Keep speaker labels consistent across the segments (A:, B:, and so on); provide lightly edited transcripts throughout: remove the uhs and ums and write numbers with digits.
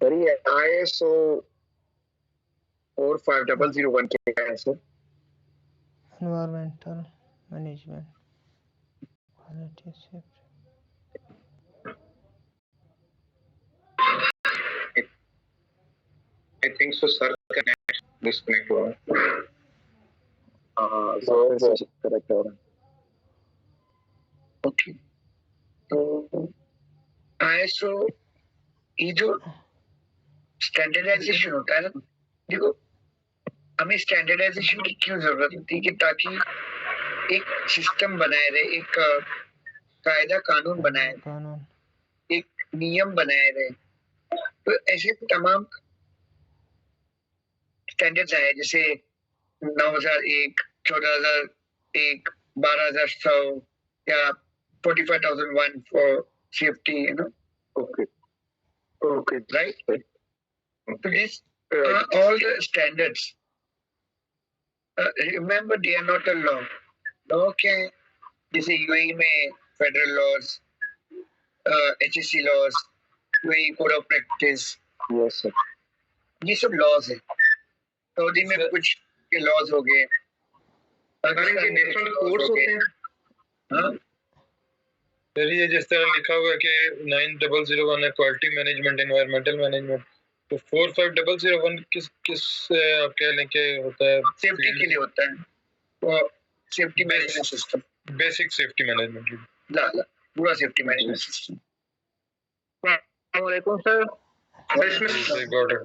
A: Sir ये ISO 45001 क्या है sir?
B: Environmental management quality safety.
C: I think so sir का नेट डिस्कनेक्ट हुआ है।
A: सर करेक्ट हो रहा है। ओके, तो ISO ये जो स्टैंडर्डाइजेशन होता है ना, देखो हमें स्टैंडर्डाइजेशन की क्यों जरूरत होती है कि ताकि एक सिस्टम बनाए रहे, एक कायदा कानून बनाए रहे,
B: कानून
A: एक नियम बनाए रहे। तो ऐसे तमाम स्टैंडर्ड्स आए जैसे 9001, 14001, 12100 या 45001 for safety, you know. Okay okay, right. So these are all the standards. Remember, they are not a law. Law क्या है? जैसे UAE में federal laws, HSC laws, UAE code of practice, yes sir, ये सब laws है। Saudi में कुछ के लॉज हो गए,
C: इनके डिफरेंट कोड्स होते हैं।
A: हाँ
D: सर ये जिस तरह लिखा हुआ है कि 9001 है क्वालिटी मैनेजमेंट एनवायरमेंटल मैनेजमेंट, तो 45001 किस किस आप कह लें कि होता है?
A: सेफ्टी के लिए होता है, तो safety management system,
D: basic safety management.
A: ला पूरा सेफ्टी मैनेजमेंट सिस्टम।
C: अस्सलाम वालेकुम सर। सर इसमें
D: गॉट इट।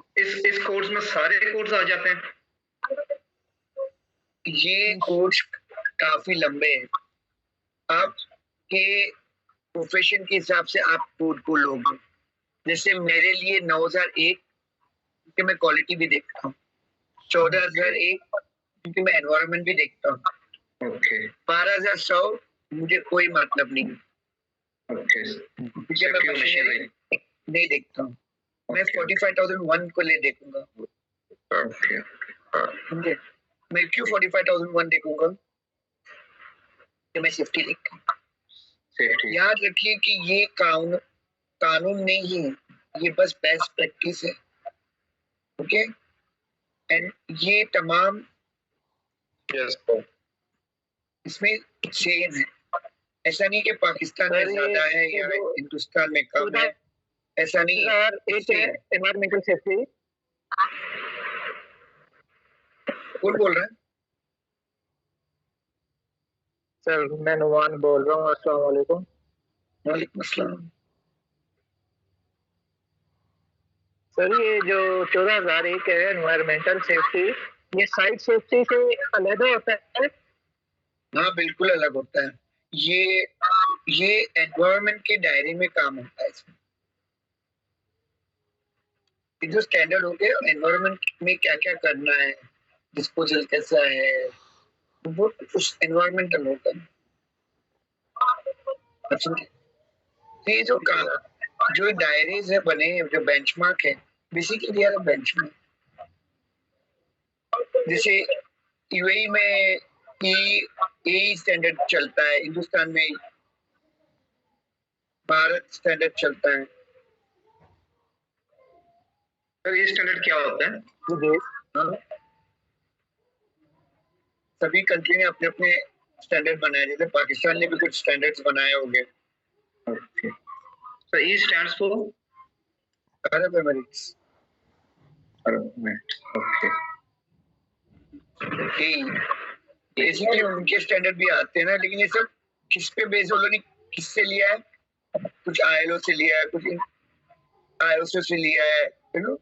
C: इस कोर्स में सारे कोर्स आ जाते हैं?
A: ये कोर्स काफी लंबे हैं, आपके प्रोफेशन के हिसाब से आप कोड को लोगे। जैसे मेरे लिए 9001 क्योंकि मैं क्वालिटी भी देखता हूँ, 14001 क्योंकि मैं एनवायरनमेंट भी देखता हूँ,
C: ओके
A: 12100 मुझे कोई मतलब नहीं,
C: ओके
A: क्योंकि मैं मशीनरी नहीं देखता हूँ। मैं 45001 को ले देखूंगा,
C: ओके
A: समझे? मैं क्यों 45001 देखूंगा? कि मैं सेफ्टी देखता हूँ।
C: सेफ्टी
A: याद रखिए कि ये कानून नहीं है, ये बस बेस्ट प्रैक्टिस है, ओके? एंड ये तमाम
D: यस
A: इसमें सेम है। ऐसा नहीं कि पाकिस्तान में ज्यादा है या हिंदुस्तान में कम है, ऐसा नहीं है।
C: एनवायरमेंटल सेफ्टी
A: कौन बोल रहा है?
C: सर मैं नुमान बोल रहा हूँ। अस्सलाम वालेकुम।
A: वालेकुम अस्सलाम।
C: सर ये जो 14001 है एनवायरमेंटल सेफ्टी, ये साइट सेफ्टी से अलग होता है?
A: हाँ बिल्कुल अलग होता है। ये एनवायरनमेंट के दायरे में काम होता है। इसमें ये जो स्टैंडर्ड होते हैं एनवायरनमेंट में क्या क्या करना है, डिस्पोजल कैसा है, वो उस एनवायरमेंटल होता है। अच्छा, ये जो दायरे से बने, जो बेंचमार्क है, बेसिकली यार बेंचमार्क। जैसे यूएई में ई स्टैंडर्ड चलता है, हिंदुस्तान में भारत स्टैंडर्ड चलता है।
C: सर ये स्टैंडर्ड क्या होता है?
A: हाँ? सभी कंट्री ने अपने अपने स्टैंडर्ड बनाए, जैसे पाकिस्तान ने भी कुछ स्टैंडर्ड्स बनाए होंगे।
C: Sir E stands for
A: Arab Emirates.
C: Okay
A: basically उनके स्टैंडर्ड भी आते हैं ना, लेकिन ये सब किस पे बेस उन्होंने किससे लिया है? कुछ ILO से लिया है, कुछ IOSO से लिया है, यू नो।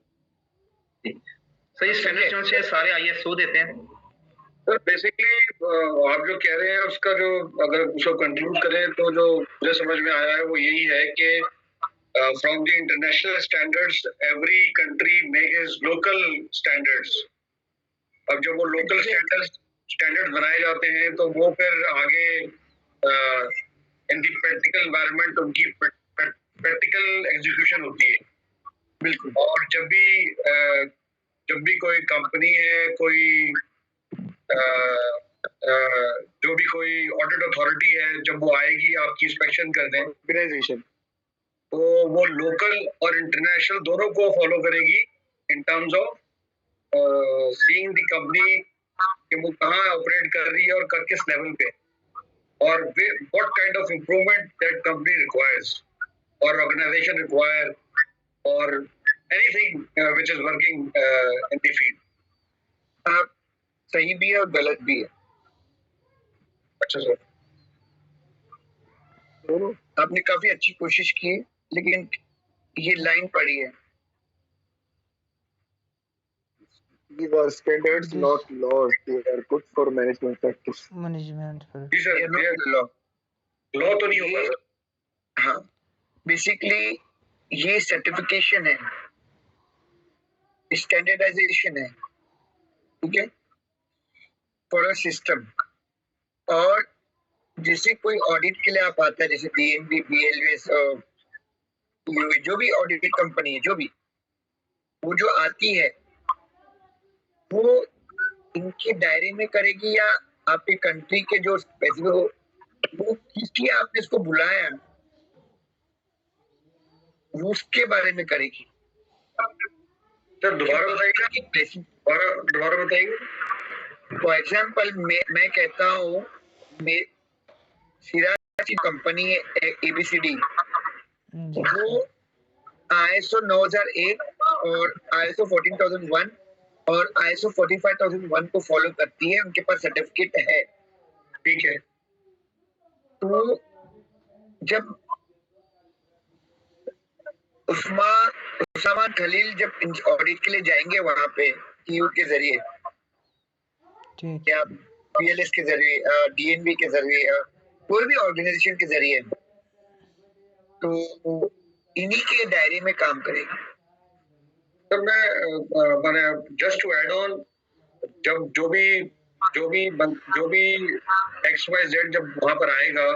C: सर ये स्टैंडर्ड से सारे ISO देते हैं?
D: सर बेसिकली आप जो कह रहे हैं उसका जो अगर उसको कंक्लूड करें तो जो मुझे समझ में आया है वो यही है कि from the international standards every country make his local standards. अब जब वो लोकल स्टैंडर्ड बनाए जाते हैं तो वो फिर आगे इन दी प्रैक्टिकल एनवायरनमेंट उनकी प्रैक्टिकल एग्जीक्यूशन होती है।
A: बिल्कुल।
D: और जब भी कोई कंपनी है, कोई जो भी कोई ऑडिट अथॉरिटी है, जब वो आएगी आपकी इंस्पेक्शन करने,
A: ऑर्गेनाइजेशन
D: तो वो लोकल और इंटरनेशनल दोनों को फॉलो करेगी in terms of seeing the company कि वो कहाँ ऑपरेट कर रही है और किस लेवल पे, और what kind of improvement that company requires और ऑर्गेनाइजेशन रिक्वायर और anything which is working in the field.
A: आप सही भी है और गलत भी है।
D: अच्छा सर,
A: आपने काफी अच्छी कोशिश की, लेकिन ये लाइन पड़ी है।
C: These are standards,
B: This-
C: not laws. They are good for management practice.
B: Management पर
D: जी सर,
A: ये not law।
D: लॉ तो नहीं होगा सर।
A: हाँ, बेसिकली ये सर्टिफिकेशन है, स्टैंडर्डाइजेशन है, ठीक है, फॉर अ सिस्टम। और जैसे कोई ऑडिट के लिए आप आता है, जैसे DNB, BLS, जो भी ऑडिट कंपनी है, जो भी वो जो आती है, वो इनके दायरे में करेगी या आपके कंट्री के जो स्पेसिफिक वो किस लिए आपने इसको बुलाया वो उसके बारे में करेगी।
D: सर दोबारा बताइए, दोबारा बताइए।
A: फॉर एग्जाम्पल मैं कहता हूँ सिराज की कंपनी है ABCD,
B: जी
A: वो ISO 9001 और ISO 14001 और ISO 45001 को फॉलो करती है, उनके पास सर्टिफिकेट है,
D: ठीक है।
A: तो जब उस्मान खलील जब ऑडिट के लिए जाएंगे वहां पे EU के जरिए
B: ठीक
A: या BLS के जरिए, DNB के जरिए, कोई भी ऑर्गेनाइजेशन के जरिए, तो इन्हीं के दायरे में काम करेगी।
D: सर मैंने जस्ट टू ऐड ऑन, जब जो भी XYZ जब वहां पर आएगा,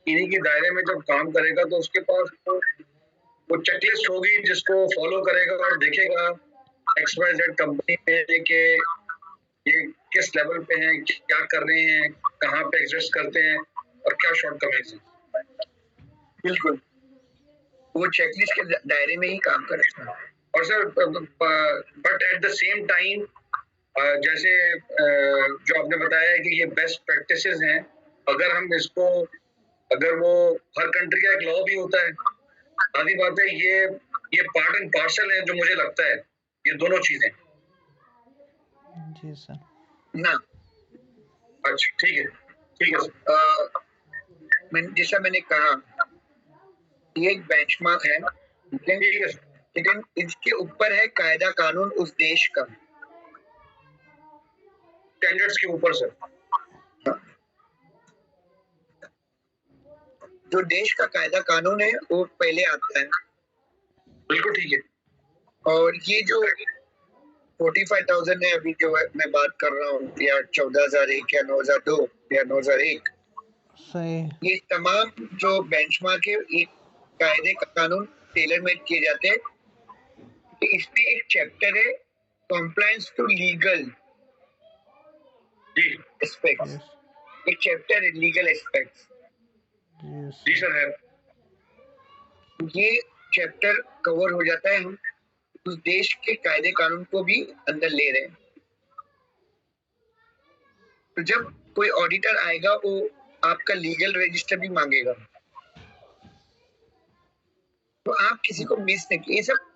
D: इन्हीं के दायरे में जब काम करेगा, तो उसके पास वो चेकलिस्ट होगी जिसको फॉलो करेगा और देखेगा XYZ कंपनी में कि ये किस लेवल पे हैं, क्या कर रहे हैं, कहाँ पे एग्जिस्ट करते हैं और क्या शॉर्टकमिंग्स हैं।
A: बिल्कुल, वो चेकलिस्ट के दायरे में ही काम करेगा।
D: और sir but at the same time जैसे जो आपने बताया कि ये बेस्ट प्रैक्टिसेस हैं, अगर हम इसको, अगर वो हर कंट्री का एक लॉ भी होता है, आधी बात है, ये पार्ट एंड पार्सल है, जो मुझे लगता है ये दोनों चीजें।
B: जी सर।
A: ना
D: अच्छा ठीक है सर।
A: जैसा मैंने कहा, ये एक बेंचमार्क है,
D: ठीक है सर।
A: लेकिन इसके ऊपर है कायदा कानून उस देश का,
D: स्टैंडर्ड्स के ऊपर सर।
A: जो देश का कायदा कानून है वो पहले आता है।
D: बिल्कुल ठीक है।
A: और ये जो 45,000 है अभी जो मैं बात कर रहा हूँ, या 14,001 या 9,002 या 9,001,
B: सही।
A: ये तमाम जो बेंचमार्क है, एक कायदे कानून टेलर मेड किए जाते हैं। इसमें एक चैप्टर है कॉम्प्लायंस टू लीगल
D: जी
A: एस्पेक्ट्स, एक चैप्टर है लीगल एस्पेक्ट्स।
D: जी सर है।
A: ये चैप्टर कवर हो जाता है, हम उस देश के कायदे कानून को भी अंदर ले रहे हैं। तो जब कोई ऑडिटर आएगा, वो आपका लीगल रजिस्टर भी मांगेगा, तो आप किसी को मिस नहीं। ये सब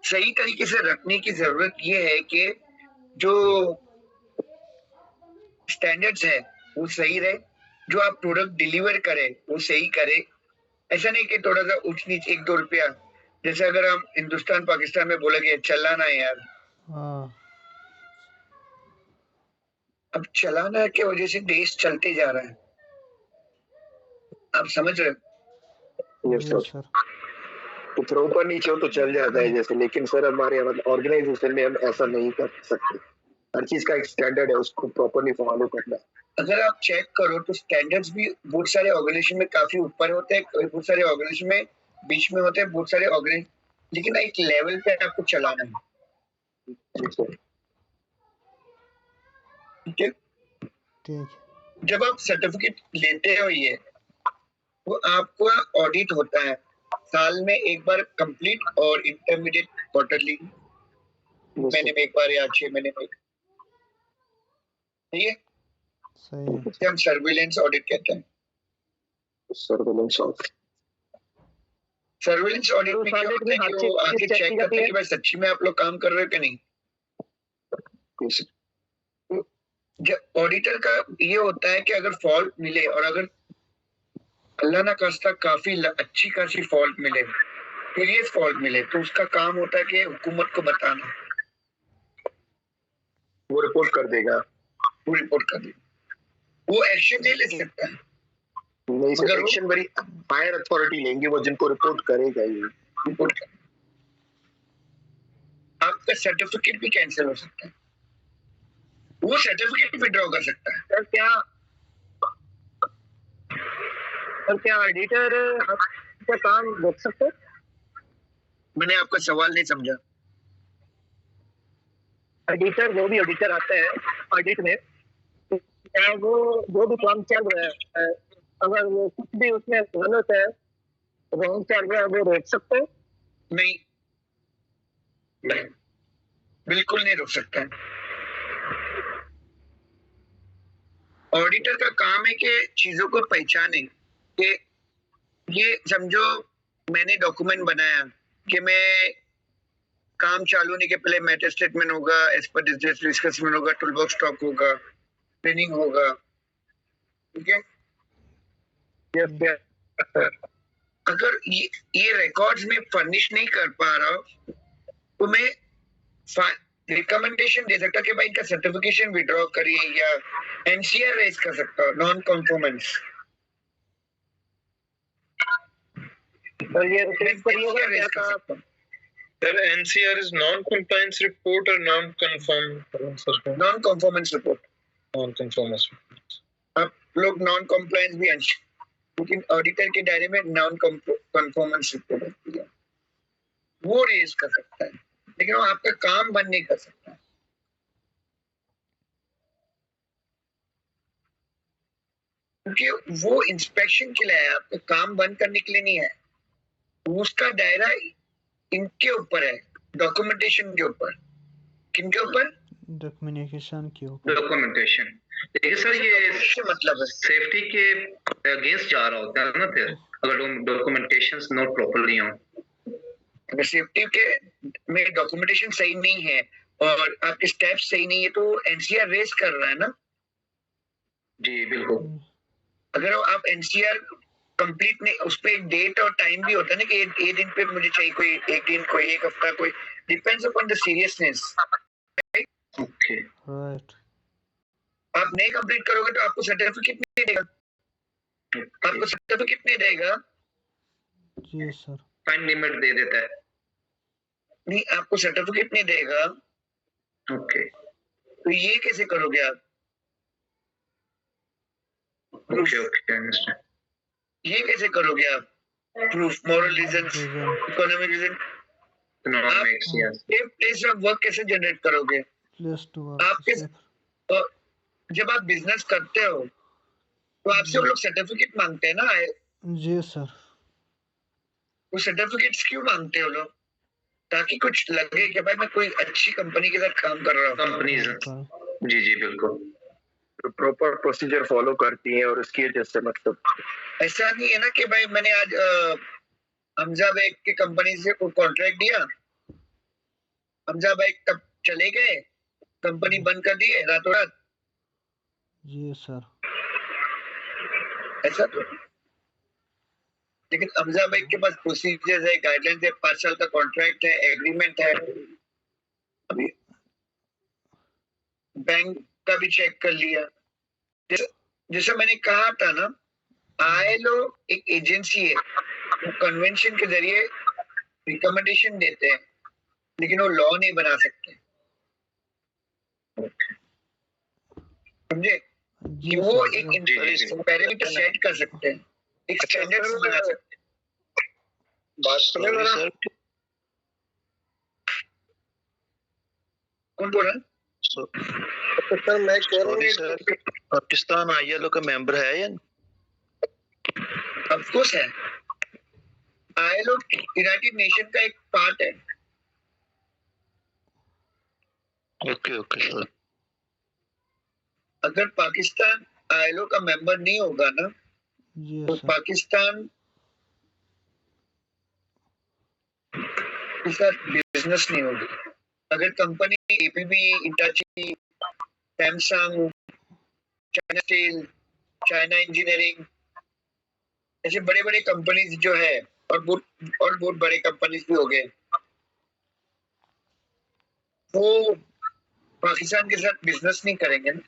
A: सही तरीके से रखने की जरूरत ये है कि जो स्टैंडर्ड्स है वो सही रहे, जो आप प्रोडक्ट डिलीवर करें वो सही करे। ऐसा नहीं कि थोड़ा सा ऊंच नीच 1-2 रुपया, जैसे अगर हम हिंदुस्तान पाकिस्तान में बोलेंगे चलाना है यार,
B: हाँ
A: अब चलाना की वजह से देश चलते जा रहा है, आप समझ रहे हो?
C: यस
B: जी
C: सर।
B: सर।
C: तो थोड़ा ऊपर नीचे हो तो चल जाता है जैसे, लेकिन सर हमारे ऑर्गेनाइजेशन में हम ऐसा नहीं कर सकते। हर चीज का एक स्टैंडर्ड है, उसको प्रॉपर्ली फॉलो करना।
A: अगर आप चेक करो तो स्टैंडर्ड्स भी बहुत सारे ऑर्गेनाइजेशन में काफी ऊपर होते हैं, बहुत सारे ऑर्गेनाइजेशन में बीच में होते हैं, बहुत सारे ऑर्गेनाइजेशन, लेकिन एक लेवल पे आपको चलाना है।
C: ठीक है।
A: ठीक है,
B: ठीक है।
A: जब आप सर्टिफिकेट लेते हो, ये वो आपका ऑडिट होता है साल में एक बार कंप्लीट और इंटरमीडिएट क्वार्टरली महीने में एक बार या 6 महीने में। ठीक है,
B: सही है।
A: इसे हम सर्विलेंस ऑडिट कहते हैं।
C: सर्विलेंस ऑफ
A: सर्विलेंस ऑडिट
E: तो
A: में क्या
E: साल
A: होता है
E: में
A: कि
E: हर
A: वो
E: चीज
A: आके
E: चेक
A: चेक
E: की
A: करते
E: जाती
A: हैं
E: है।
A: कि भाई सच्ची में आप लोग काम कर रहे हो कि नहीं। जब ऑडिटर का ये होता है कि अगर फॉल्ट मिले और अगर अल्लाह ना खास्ता काफी अच्छी खासी फॉल्ट मिले, सीरियस फॉल्ट मिले, तो उसका काम होता है कि हुकूमत को बताना,
C: वो रिपोर्ट कर देगा।
A: वो रिपोर्ट कर दे, वो एक्शन नहीं ले सकता है।
C: नहीं सर,
A: मगर वो-
C: एक्शन बड़ी हायर अथॉरिटी लेंगे, वो जिनको रिपोर्ट करेगा ये।
A: रिपोर्ट कर, आपका सर्टिफिकेट भी कैंसिल हो सकता है, वो सर्टिफिकेट विड्रॉ कर सकता है।
E: सर क्या ऑडिटर आपका काम देख सकते हैं?
A: मैंने आपका सवाल नहीं समझा।
E: ऑडिटर, जो भी ऑडिटर आता है ऑडिट में, क्या वो जो भी काम चल रहा है, अगर वो कुछ भी उसमें गलत है, रॉन्ग चल रहा है, वो रोक सकते हैं?
A: नहीं, नहीं, बिल्कुल नहीं रोक सकता है। ऑडिटर का काम है कि चीजों को पहचाने, कि ये समझो मैंने डॉक्यूमेंट बनाया कि मैं काम चालू होने के पहले मेटा स्टेटमेंट होगा, एज पर डिस्कशन होगा, टूल बॉक्स स्टॉक होगा, ट्रेनिंग होगा, ठीक है। अगर ये रिकॉर्ड्स में फर्निश नहीं कर पा रहा हूं, तो मैं रिकमेंडेशन दे सकता कि भाई इनका सर्टिफिकेशन विड्रॉ करिए, या एनसीआर रेज कर सकता हूं, नॉन कॉन्फॉर्मेंस।
E: तो ये रिपोर्ट करिएगा क्या था?
F: Sir, NCR is non-compliance report or non-conform?
A: Non conformance report,
F: Non-conformance report.
A: आप लोग नॉन कॉम्प्लायंस भी अंश, लेकिन ऑडिटर के दायरे में नॉन कॉन्फॉर्मेंस रिपोर्ट होती है, वो रेज कर सकता है, लेकिन वो आपका काम बंद नहीं कर सकता। क्योंकि वो इंस्पेक्शन के लिए है, आपका काम बंद करने के लिए नहीं है। उसका दायरा इनके ऊपर है, डॉक्यूमेंटेशन के ऊपर। किनके ऊपर?
B: डॉक्यूमेंटेशन के ऊपर।
F: Documentation. देखिए सर, ये
A: इससे मतलब है
F: सेफ्टी के अगेंस्ट जा रहा होता है ना फिर, अगर डॉक्यूमेंटेशंस नॉट प्रॉपर्ली हो।
A: अगर सेफ्टी के में डॉक्यूमेंटेशन सही नहीं है और आपके स्टेप्स सही नहीं है, तो एनसीआर रेज कर रहा है ना।
F: जी बिल्कुल।
A: अगर आप एनसीआर कंप्लीट नहीं, उस पे एक डेट और टाइम भी होता है ना कि ये दिन पे मुझे चाहिए, कोई एक दिन, कोई एक हफ्ता, कोई depends upon the seriousness.
F: Okay.
B: Right.
A: आप नहीं कंप्लीट करोगे तो आपको सर्टिफिकेट नहीं देगा, आपको सर्टिफिकेट नहीं देगा,
B: जी सर।
F: टाइम लिमिट दे देता है।
A: नहीं, आपको सर्टिफिकेट नहीं देगा,
F: ओके।
A: तो ये कैसे करोगे आप?
F: Okay okay, understand.
A: ये कैसे करोगे आप? Proof, moral reasons, economic reason,
F: economics, yes.
A: Safe place of work कैसे जनरेट करोगे?
B: प्लेस टू
A: आपके जब आप बिजनेस करते हो तो आपसे वो लोग सर्टिफिकेट मांगते हैं ना।
B: जी सर।
A: वो सर्टिफिकेट्स क्यों मांगते हो लोग? ताकि कुछ लगे कि भाई मैं कोई अच्छी कंपनी के साथ काम कर रहा हूँ।
F: कंपनीज, जी जी बिल्कुल,
C: तो प्रॉपर प्रोसीजर फॉलो करती हैं और उसकी वजह से मतलब
A: ऐसा नहीं है ना कि भाई मैंने आज हमजा बैग की कंपनी से कोई कॉन्ट्रैक्ट दिया, हमजा बैग तब चले गए, कंपनी बंद कर दी है रातों रात।
B: जी सर।
A: ऐसा तो, लेकिन हमजा बैग के पास प्रोसीजर्स है, गाइडलाइंस है, 5 साल का कॉन्ट्रैक्ट है, एग्रीमेंट है। अभी बैंक का भी चेक कर लिया। जैसे मैंने कहा था ना, आईएलओ एक एजेंसी है, वो कन्वेंशन के जरिए रिकमेंडेशन देते हैं, लेकिन वो लॉ नहीं बना सकते। समझे? कि वो एक पैरामीटर सेट कर सकते हैं, एक स्टैंडर्ड्स बना सकते हैं।
C: बात सुनो सर।
A: कौन बोल रहा है?
C: सर मैं कह रहा हूँ, पाकिस्तान आईएलओ का मेंबर है या
A: ऑफ कोर्स है, आईएलओ यूनाइटेड नेशन का एक पार्ट है।
C: Okay okay sir.
A: अगर पाकिस्तान आईएलओ का मेंबर नहीं होगा ना,
B: जी
A: तो
B: सर।
A: पाकिस्तान के साथ बिजनेस नहीं होगी। अगर company APB, Hitachi, Samsung, China steel, China engineering, ऐसे बड़े बड़े कंपनीज जो है, और बहुत बड़े कंपनीज भी हो गए, वो पाकिस्तान के साथ बिजनेस नहीं करेंगे ना।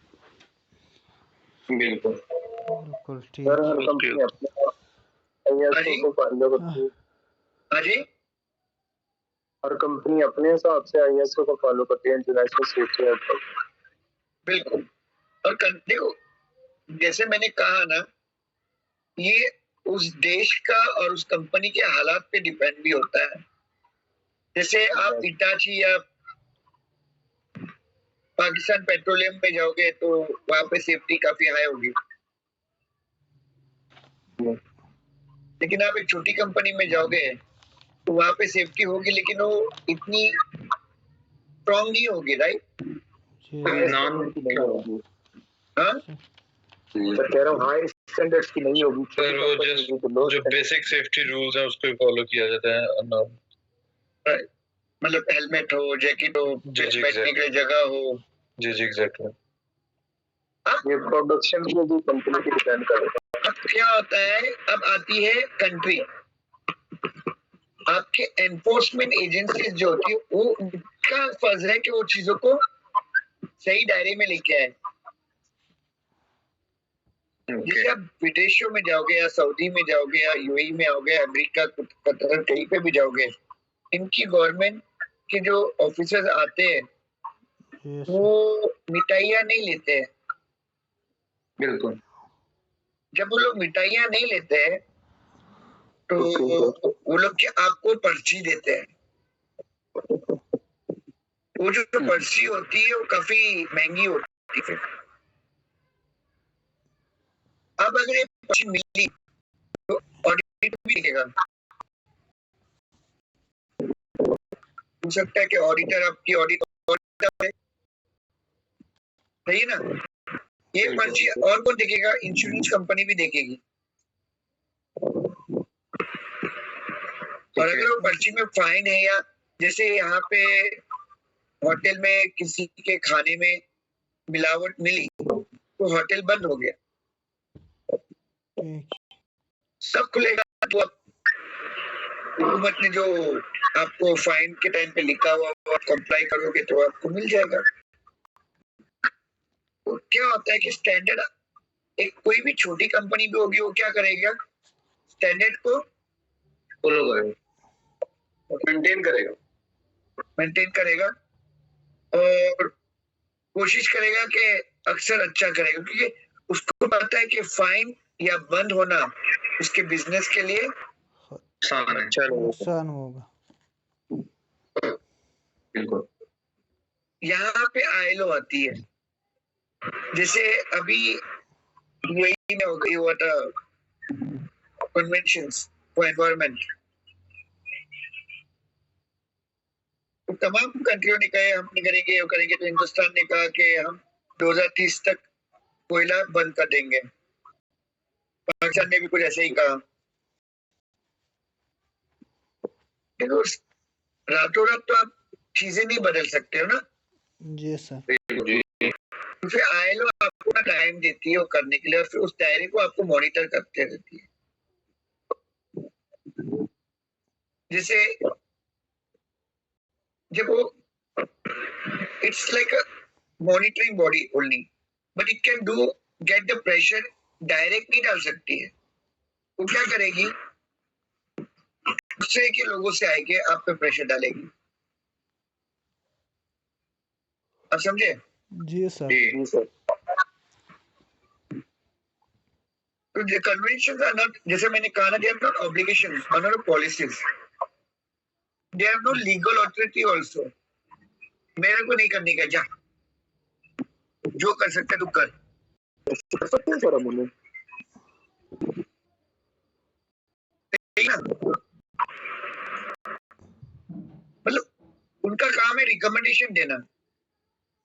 D: बिल्कुल।
B: बिल्कुल ठीक।
C: सर हर कंपनी अपने ISO को फॉलो करती है।
A: हाँ जी,
C: हर कंपनी अपने हिसाब से ISO को फॉलो करती है, इंटरनेशनल सेफ्टी एक्ट।
A: बिल्कुल। और देखो, जैसे मैंने कहा ना, ये उस देश का और उस कंपनी के हालात पे डिपेंड भी होता है। जैसे आप हिटाची या पाकिस्तान पेट्रोलियम में जाओगे तो वहां पे सेफ्टी काफी हाई होगी, लेकिन आप एक छोटी कंपनी में जाओगे तो वहां पे सेफ्टी होगी, लेकिन वो इतनी स्ट्रॉन्ग नहीं होगी, राइट? हाँ,
C: मैं कह रहा हूँ हाई स्टैंडर्ड्स की नहीं होगी
G: सर, वो जो बेसिक सेफ्टी रूल्स है उसको फॉलो किया जाता है।
A: मतलब हेलमेट हो, जैकेट हो, बैठने के लिए जगह हो।
G: जी एग्जैक्टली।
C: ये प्रोडक्शन पे भी कंपनी पे डिपेंड करता है।
A: अब क्या होता है, अब आती है कंट्री, आपके एनफोर्समेंट एजेंसीज जो होती है, वो उनका फर्ज है कि वो चीजों को सही दायरे में लेके आए। जैसे आप विदेशों में जाओगे, या सऊदी में जाओगे, या यूएई में आओगे, अमेरिका, कतर, कहीं पे भी जाओगे, इनकी गवर्नमेंट के जो ऑफिसर्स आते हैं वो मिठाइयाँ नहीं लेते हैं।
F: बिल्कुल।
A: जब वो लोग मिठाइयाँ नहीं लेते हैं तो वो लोग के आपको पर्ची देते हैं। वो जो पर्ची होती है वो काफी महंगी होती है। अब अगर ये पर्ची मिली तो ऑडिट भी मिलेगा। हो सकता है कि ऑडिटर आपकी ऑडिट है, सही है ना? ये पर्ची और कौन देखेगा? इंश्योरेंस कंपनी भी देखेगी। और अगर वो पर्ची में फाइन है, या जैसे यहाँ पे होटल में किसी के खाने में मिलावट मिली तो होटल बंद हो गया, सब खुलेगा। तो हुकूमत ने जो आपको फाइन के टाइम पे लिखा हुआ आप कंप्लाई करोगे तो आपको मिल जाएगा। तो क्या होता है कि स्टैंडर्ड, एक कोई भी छोटी कंपनी भी होगी, वो क्या करेगा? स्टैंडर्ड को
F: फॉलो करेगा,
A: मेंटेन करेगा और कोशिश करेगा कि अक्सर अच्छा करेगा, क्योंकि उसको पता है कि फाइन या बंद होना उसके बिजनेस के लिए
B: नुकसान होगा।
F: बिल्कुल।
A: यहाँ पे आईएलओ आती है। जैसे अभी यूएई में हो गई हुआ था कन्वेंशंस फॉर एनवायरनमेंट, तो तमाम कंट्रियों ने कहा हम नहीं करेंगे, वो करेंगे। तो हिंदुस्तान ने कहा कि हम 2030 तक कोयला बंद कर देंगे। पाकिस्तान ने भी कुछ ऐसे ही कहा। देखो, रातों रात तो आप चीजें नहीं बदल सकते हो ना।
B: जी सर।
A: तो फिर आईएलओ आपको ना टाइम देती है वो करने के लिए, और फिर उस दायरे को आपको मॉनिटर करते रहती है। जैसे जब वो, it's like a monitoring body only, but it can do get the pressure. Direct नहीं डाल सकती है। वो क्या करेगी? दूसरे के लोगों से आएगी, आप पे प्रेशर डालेगी। आप समझे?
B: जी सर।
C: जी सर।
A: तो the conventions are not, जैसे मैंने कहा ना, they are not obligations or not policies. They have no legal authority also. मेरे को नहीं करने का, जा जो कर सकते तू कर।
C: सकते हैं सर हम उन्हें।
A: काम है रिकमेंडेशन देना।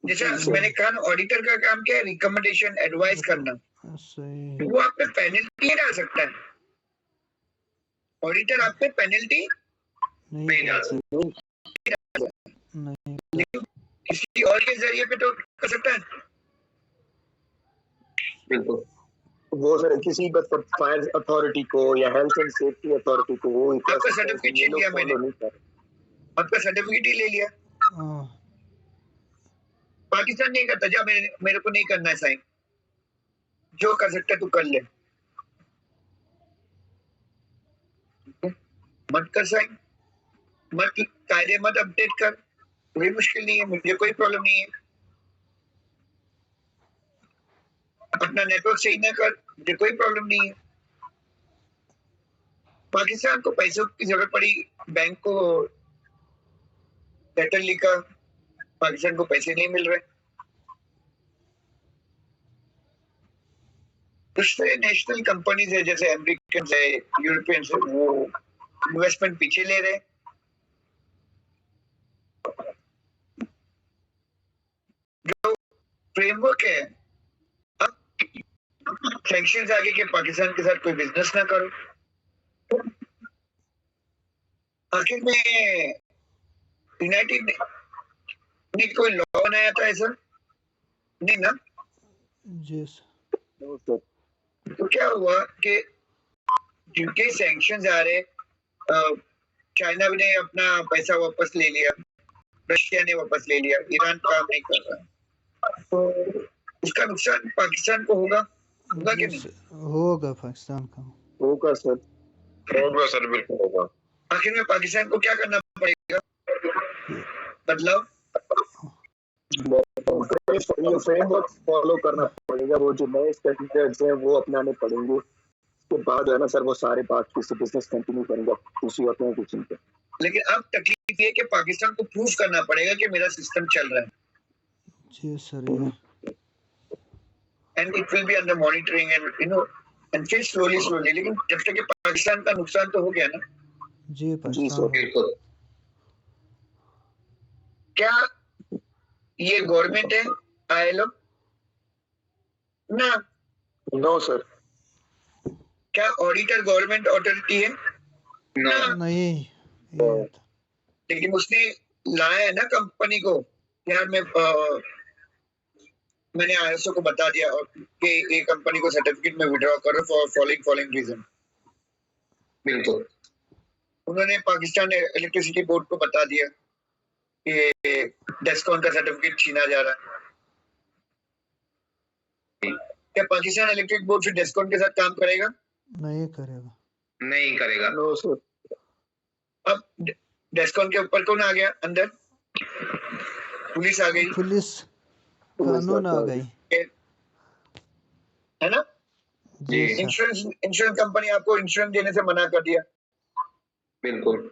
A: जैसे मैंने कहा ना, ऑडिटर का काम क्या है? रिकमेंडेशन, एडवाइस करना।
B: सही।
A: वो आप पे पेनल्टी डाल सकता है, ऑडिटर आप पे पेनल्टी
B: नहीं
F: डाल
B: कर सकते। नहीं
A: किसी और के जरिए पे तो कर सकता है।
F: बिल्कुल।
C: वो सर किसी फायर अथॉरिटी को या हेल्थ एंड सेफ्टी अथॉरिटी को वो
A: आपका सर्टिफिकेट छीन लिया मैंने, आपका सर्टिफिकेट ही ले लिया।
B: हाँ,
A: पाकिस्तान नहीं करता, जा मेरे को नहीं करना है साइन, जो कर सकता है तू कर ले, मत कर साइन, मत कायदे मत अपडेट कर, कोई मुश्किल नहीं है, मुझे कोई प्रॉब्लम नहीं है। अपना नेटवर्क सही ना कर, मुझे कोई प्रॉब्लम नहीं है। पाकिस्तान को पैसों की जरूरत पड़ी, बैंक को लेटर लिखा, पाकिस्तान को पैसे नहीं मिल रहे, दूसरे नेशनल कंपनीज है जैसे अमेरिकन है, यूरोपियन है, वो इन्वेस्टमेंट पीछे ले रहे। जो फ्रेमवर्क है, अब सैंक्शंस आगे के पाकिस्तान के साथ कोई बिजनेस ना करो। आखिर में यूनाइटेड ने कोई लॉ बनाया था ऐसा नहीं ना?
B: जी सर।
A: तो क्या हुआ कि जिनके सैंक्शंस आ रहे, चाइना ने अपना पैसा वापस ले लिया, रशिया ने वापस ले लिया, ईरान काम नहीं कर रहा, तो उसका नुकसान पाकिस्तान को होगा कि नहीं?
B: होगा पाकिस्तान का।
C: होगा सर,
G: बिल्कुल होगा।
A: आखिर में पाकिस्तान को क्या करना पड़ेगा? बदलाव,
C: ये फ्रेमवर्क फॉलो करना पड़ेगा, वो जो नए स्टैंडर्ड्स हैं वो अपनाने पड़ेंगे। उसके बाद है ना सर, वो सारे बाकी से बिजनेस कंटिन्यू करेंगे दूसरी ऑर्गेनाइजेशन पे।
A: लेकिन अब तकलीफ ये कि पाकिस्तान को प्रूफ करना पड़ेगा कि मेरा सिस्टम चल रहा है,
B: जी sir.
A: And it will be under monitoring and and फिर स्लोली, लेकिन जब तक पाकिस्तान का नुकसान तो हो गया ना।
B: जी
C: सर,
F: बिल्कुल।
A: क्या ये गवर्नमेंट है ILO ना?
C: No sir.
A: क्या ऑडिटर गवर्नमेंट अथॉरिटी है ना?
B: नहीं,
A: लेकिन उसने लाया है ना कंपनी को, यार मैंने ISO को बता दिया कि ये कंपनी को सर्टिफिकेट में विड्रॉ करो फॉर फॉलोइंग रीजन।
F: बिल्कुल।
A: उन्होंने पाकिस्तान इलेक्ट्रिसिटी बोर्ड को बता दिया कि डेस्कॉन का सर्टिफिकेट छीना जा रहा है। क्या पाकिस्तान इलेक्ट्रिक बोर्ड फिर डेस्कॉन के साथ काम करेगा?
B: नहीं करेगा।
C: No sir.
A: अब डेस्कॉन के ऊपर कौन आ गया अंदर? पुलिस आ गई,
B: पुलिस कानून आ गई,
A: है ना?
B: जी
A: इंश्योरेंस कंपनी आपको इंश्योरेंस देने से मना कर दिया।
F: बिल्कुल।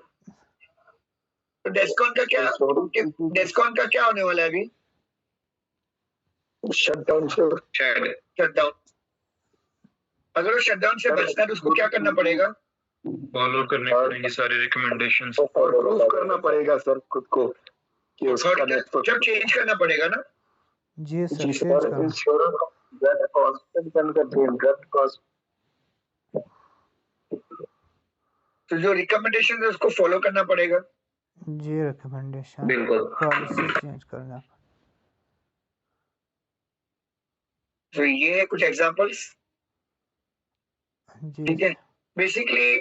A: तो डेस्कॉन का क्या होने वाला है अभी?
C: Shutdown sir.
A: शटडाउन। अगर वो शटडाउन से बचना है तो उसको क्या करना पड़ेगा?
G: फॉलो करनी पड़ेगी सारी रिकमेंडेशंस,
C: और प्रूफ करना पड़ेगा सर खुद को कि उसका नेटवर्क
A: जब चेंज करना पड़ेगा ना।
B: जी सर, चेंज करना।
C: Insurance that cost and that cost.
A: तो जो रिकमेंडेशन है उसको फॉलो करना पड़ेगा।
B: जी, रिकमेंडेशन,
F: बिल्कुल।
B: पॉलिसी चेंज करना।
A: तो ये है कुछ एग्जांपल्स, ठीक है। बेसिकली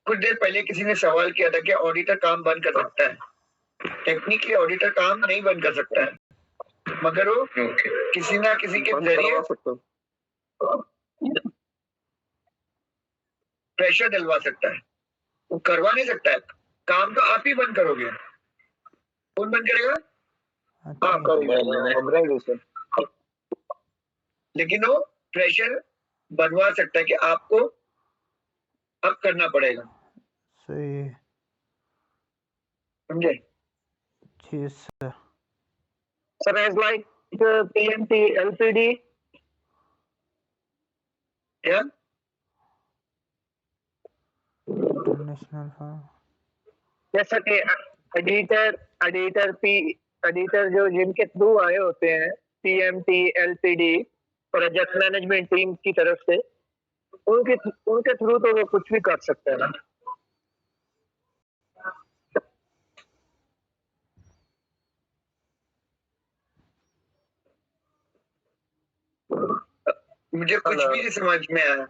A: कुछ देर पहले किसी ने सवाल किया था कि ऑडिटर काम बंद कर सकता है। टेक्निकली ऑडिटर काम नहीं बंद कर सकता है, मगर वो किसी ना किसी के जरिए प्रेशर डलवा सकता है। वो करवा नहीं सकता है काम, तो आप ही बंद करोगे। कौन बंद करेगा? आप करोगे। लेकिन वो प्रेशर बनवा सकता है कि आपको अब करना पड़ेगा।
B: सही,
A: समझे?
B: जी sir.
E: Sir, as like PMT, LPD,
A: क्या?
B: इंटरनेशनल फर्म,
E: जैसा कि एडिटर जो जिनके थ्रू आए होते हैं, PMT, LPD, project management team की तरफ से, उनके थ्रू तो वो कुछ भी कर सकते हैं ना।
A: मुझे कुछ भी नहीं समझ में आया।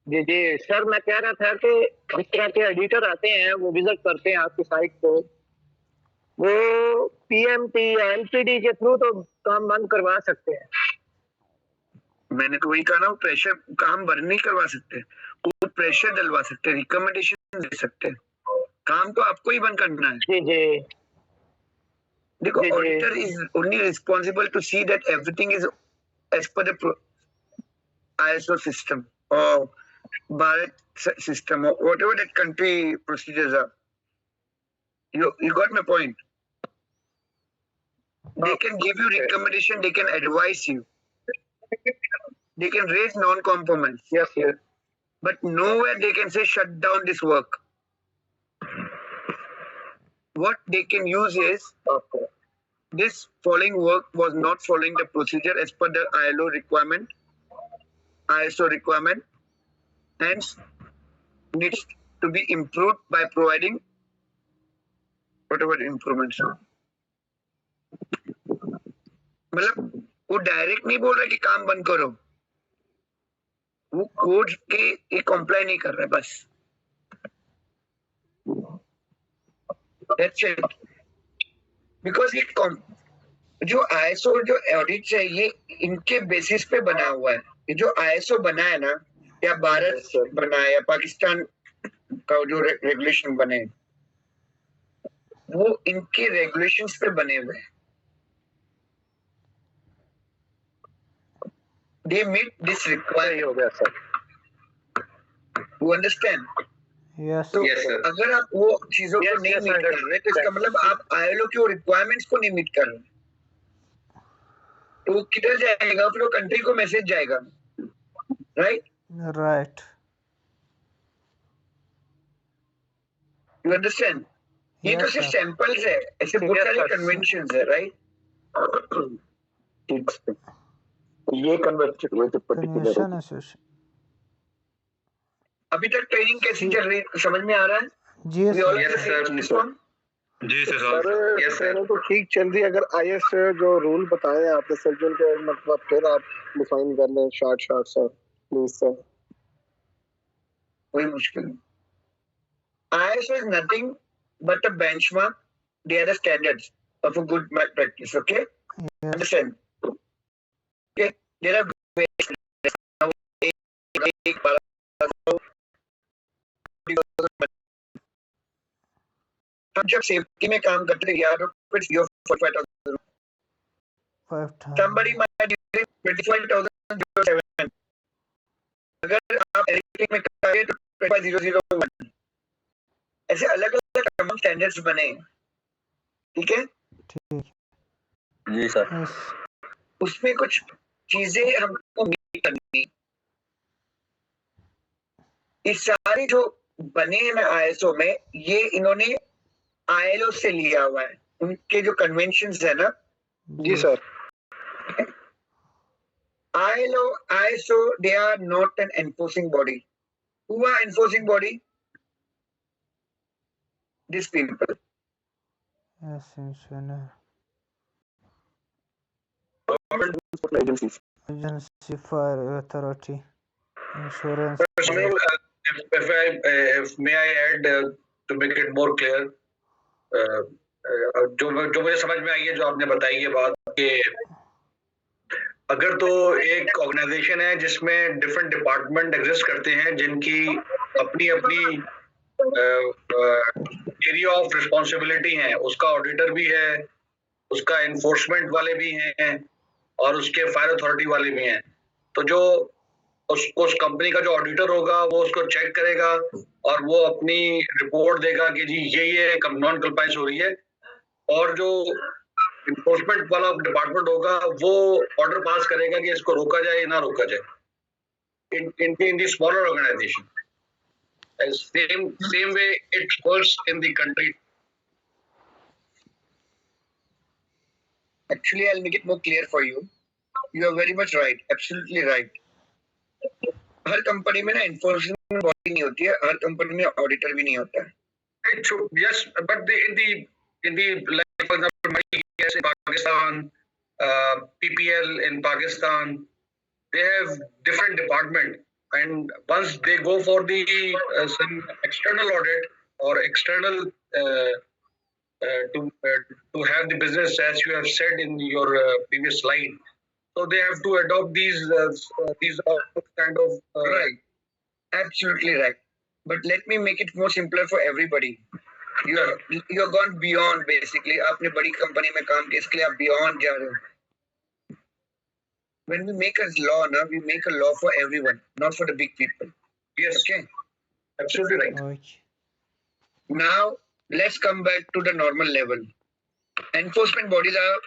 E: जी जी सर, मैं कह रहा था कि जिस तरह के एडिटर आते हैं, वो विजिट करते हैं आपकी साइट को, वो PMT या LPD के थ्रू तो काम बंद करवा सकते हैं।
A: मैंने तो वही कहा ना, प्रेशर काम बंद नहीं करवा सकते, वो प्रेशर डलवा सकते, रिकमेंडेशन दे सकते हैं। काम तो आपको ही बंद करना है।
E: जी जी
A: देखो,
E: जी, जी।
A: Auditor is only responsible to see that everything is as per the ISO system or Bharat system or whatever that country procedures are. You got my point. They can give you recommendation, they can advise you, they can raise non-conformance,
E: Yes, yes.
A: but nowhere they can say shut down this work. What they can use is
E: Okay.
A: this following work was not following the procedure as per the ISO requirement, hence needs to be improved by providing whatever improvements. मतलब वो direct नहीं बोल रहा कि काम बंद करो, वो कोड के ये कंप्लाई नहीं कर रहा है बस। That's it. Because ये जो ISO जो ऑडिट है, ये इनके बेसिस पे बना हुआ है। ये जो ISO बना है ना, या भारत बना है या पाकिस्तान का जो रेगुलेशन बने, वो इनके रेगुलेशंस पे बने हुए हैं। They meet this requirement.
E: हो गया सर।
A: You understand?
B: Yes.
A: तो
F: Yes, sir.
A: अगर आप वो चीजों को
E: Yes,
A: नहीं
E: yes,
A: मीट
E: sir.
A: कर रहे, तो इसका मतलब आप ILO की वो रिक्वायरमेंट्स को नहीं मीट कर रहे, तो किधर जाएगा? फिर वो कंट्री को मैसेज जाएगा, राइट?
B: Right.
A: You understand? ये तो
B: Yes,
A: सिर्फ
B: sir.
A: सैंपल्स है, ऐसे बहुत
E: Yes,
A: सारे
E: sir.
A: कन्वेंशंस है, राइट?
C: ठीक है। ये कन्वर्ट हुए थे पर्टिकुलर।
B: Convention Association.
A: अभी तक ट्रेनिंग कैसी चल रही है, समझ में आ रहा है?
B: जी
A: We all
B: सर।
A: have the same
F: Yes,
A: this one?
G: जी sir
C: sir
F: Yes, sir.
C: Training तो ठीक चल रही है। अगर IS जो रूल बताए आपने सर, जो उनके मतलब फिर आप डिफाइन कर लें शॉर्ट सर, प्लीज सर।
A: कोई मुश्किल नहीं। ISO is nothing but a benchmark. They are the standards of a good practice. Okay,
B: Yes.
A: understand? Okay, there are various हम जब सेफ्टी में काम करते हैं यार, फिर your 45,000.
B: 5,000.
A: Somebody might give 25,007. अगर आप एडिटिंग में करें तो 25,001. ऐसे अलग अलग कॉमन स्टैंडर्ड्स बने, ठीक है?
B: ठीक।
G: जी सर।
B: Yes.
A: उसमें कुछ चीजें हमको मीट करनी। ये सारे जो बने हैं ना ISO में, ये इन्होंने ILO से लिया हुआ है, उनके जो कन्वेंशंस है ना।
C: जी sir.
A: ILO, ISO, they are not an enforcing body. Who are enforcing body? These people.
B: Yes, insurance.
C: Agencies.
B: Agency, fire authority, insurance.
D: Sunil, if may I add to make it more clear, जो मुझे समझ में आई है, जो आपने बताई ये बात, कि अगर तो एक ऑर्गेनाइजेशन है जिसमें डिफरेंट डिपार्टमेंट एग्जिस्ट करते हैं, जिनकी अपनी अपनी एरिया ऑफ रिस्पॉन्सिबिलिटी है, उसका ऑडिटर भी है, उसका एनफोर्समेंट वाले भी हैं, और उसके फायर अथॉरिटी वाले भी हैं, तो जो उस कंपनी का जो ऑडिटर होगा वो उसको चेक करेगा और वो अपनी रिपोर्ट देगा कि जी ये नॉन कंप्लायंस हो रही है, और जो इन्फोर्समेंट वाला डिपार्टमेंट होगा वो ऑर्डर पास करेगा कि इसको रोका जाए या ना रोका जाए। In the smaller organization, same way it works in the country.
A: Actually, I'll make it more clear for you. You are very much right, absolutely right. Her company में ना enforcement body नहीं होती है, हर कंपनी में auditor भी नहीं होता है.
D: Yes, but in the like for example, my gas in Pakistan, PPL in Pakistan, they have different department, and once they go for the some external audit or external to have the business, as you have said in your previous slide, so they have to adopt these kind of
A: Right, absolutely right. But let me make it more simpler for everybody. You're gone beyond basically. आपने बड़ी company में काम किया, इसके लिए आप beyond जा रहे हो. When we make a law, na, we make a law for everyone, not for the big people.
D: Yes,
A: Okay.
D: absolutely right.
B: Okay.
A: Now let's come back to the normal level. Enforcement bodies are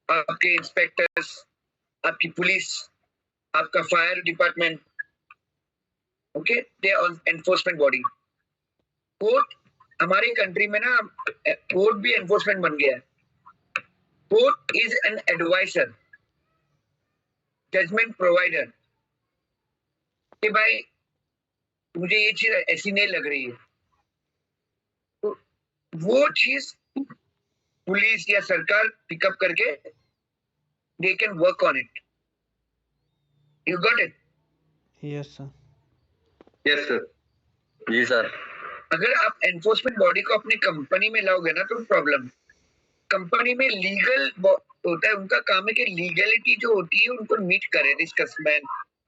A: आपके inspectors, आपकी police, आपका fire department. Okay, they are enforcement body. Court हमारी country में ना court भी enforcement बन गया है. Court is an adviser, judgement provider कि भाई मुझे ये चीज ऐसी नहीं लग रही है, तो वो चीज पुलिस या सरकार पिकअप करके they can work on it. You got it?
B: Yes, sir.
F: Yes, sir.
C: जी सर.
A: अगर आप एनफोर्समेंट बॉडी को अपनी कंपनी में लाओगे ना तो प्रॉब्लम. कंपनी में लीगल होता है, उनका काम है कि लीगलिटी जो होती है उनको मीट करे, रिस्कसमैन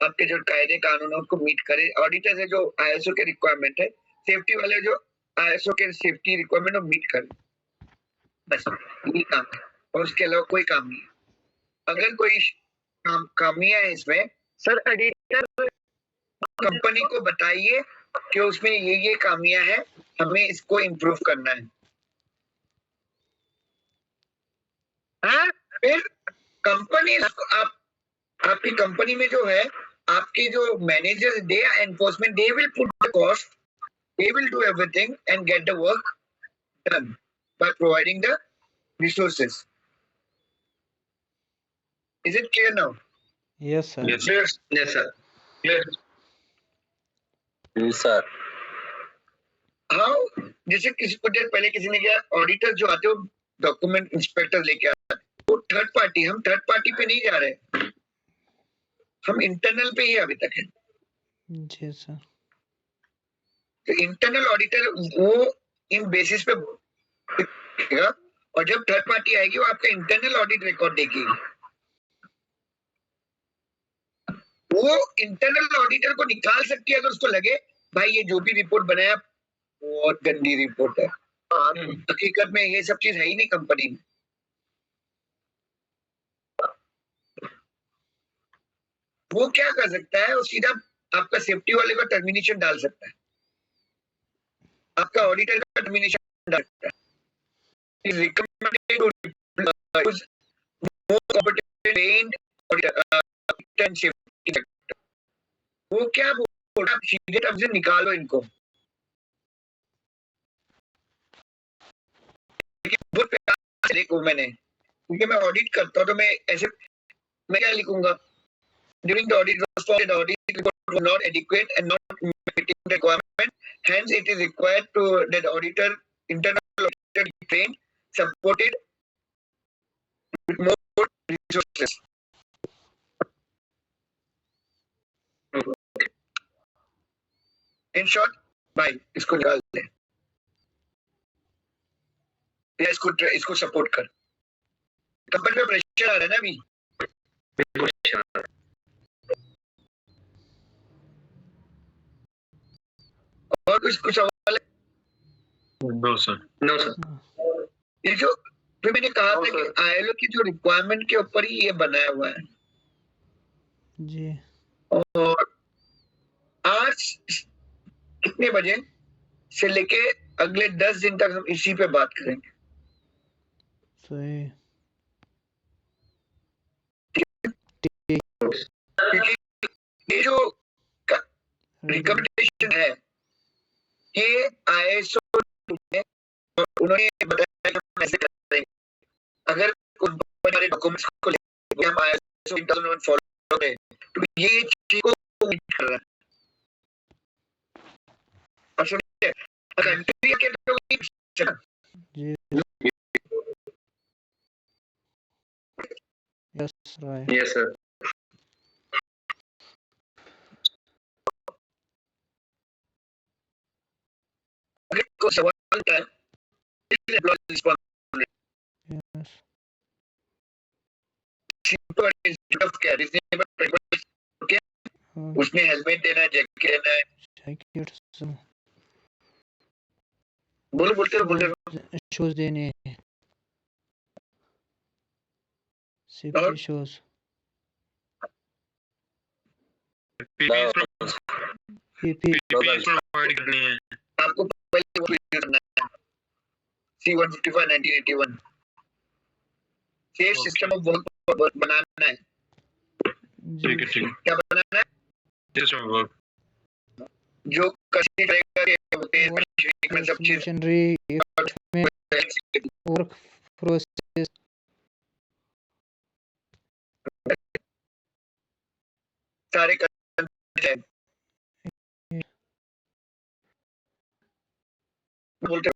A: आपके जो कायदे कानून है उनको मीट करे. ऑडिटर्स है जो आईएसओ के रिक्वायरमेंट है, सेफ्टी वाले जो आईएसओ के सेफ्टी रिक्वायरमेंट वो मीट करे. बस यही काम है और उसके अलावा कोई काम नहीं है. अगर कोई खामियां है इसमें,
E: सर एडिटर
A: कंपनी को बताइए कि उसमें ये खामियां हैं, हमें इसको इम्प्रूव करना है. हाँ, फिर कंपनी आपकी कंपनी में जो है आपके जो manager they enforcement, they will put the cost, they will do everything and get the work done by providing the resources. Is it clear now?
B: Yes, sir.
G: Yes,
F: Yes, sir.
D: Yes.
C: जी sir.
A: हाँ, जैसे कुछ देर पहले किसी ने किया, auditor जो आते हो डॉक्यूमेंट इंस्पेक्टर लेके आते हैं, वो थर्ड पार्टी, हम थर्ड पार्टी पे नहीं जा रहे, हम इंटरनल पे ही अभी तक है.
B: जी सर.
A: तो इंटरनल ऑडिटर वो इन बेसिस पे देखेगा, और जब थर्ड पार्टी आएगी वो आपका इंटरनल ऑडिट रिकॉर्ड देगी. वो इंटरनल ऑडिटर को निकाल सकती है अगर उसको लगे भाई ये जो भी रिपोर्ट बनाया बहुत गंदी रिपोर्ट है. हकीकत में ये सब चीज है ही नहीं कंपनी में. वो क्या कर सकता है, वो सीधा आपका सेफ्टी वाले को टर्मिनेशन डाल सकता है, आपका ऑडिटर का टर्मिनेशन डाल सकता है. Is recommended to use more competent trained auditor and safety sector. वो क्या बोल रहा है, सीधे तब से निकालो इनको. बहुत प्यार से देखो मैंने, क्योंकि मैं ऑडिट करता हूँ तो मैं ऐसे मैं क्या लिखूंगा, during the audit was found that the audit report was not adequate and not meeting the requirement, hence it is required to that the auditor, internal auditor be trained, supported with more resources. In short, भाई इसको निकाल दे या इसको support कर. Company पे pressure आ रहा है ना अभी. और कुछ सवाल है?
G: no, sir.
F: No, sir.
A: ये जो फिर मैंने कहा था कि आईएलओ की जो रिक्वायरमेंट के ऊपर ही ये बनाया हुआ है.
B: जी.
A: और आज कितने बजे से लेके अगले 10 दिन तक हम इसी पे बात करेंगे.
B: सही.
A: क्योंकि ये जो रिकमेंडेशन है कि ISO है और उन्होंने बताया कि हम ऐसे करेंगे। अगर उन हमारे डॉक्यूमेंट्स को लेके हम ISO 9001 फॉलो करें तो ये चीज को मीट कर रहा है। और सुनिए, कंट्री के तो
B: जी यस राइट
F: Yes, sir.
A: अगर कोई सवाल है रिस्पॉन्सिबिलिटी
B: यस
A: उसने हेलमेट देना है, जैकेट देना है।
B: जैकेट
A: बोलो
B: शूज देने हैं सेफ्टी शूज पीपी
G: प्रोवाइड करनी है।
A: आपको पहले वो करना है C-155 1981 safe system of work बनाना है।
G: ठीक है
A: क्या बनाना है?
G: सिस्टम वर्क
A: जो कसी करेगा कि होते हैं में सब चीज
B: मशीनरी वर्क प्रोसेस
A: सारे करते हैं। बोलते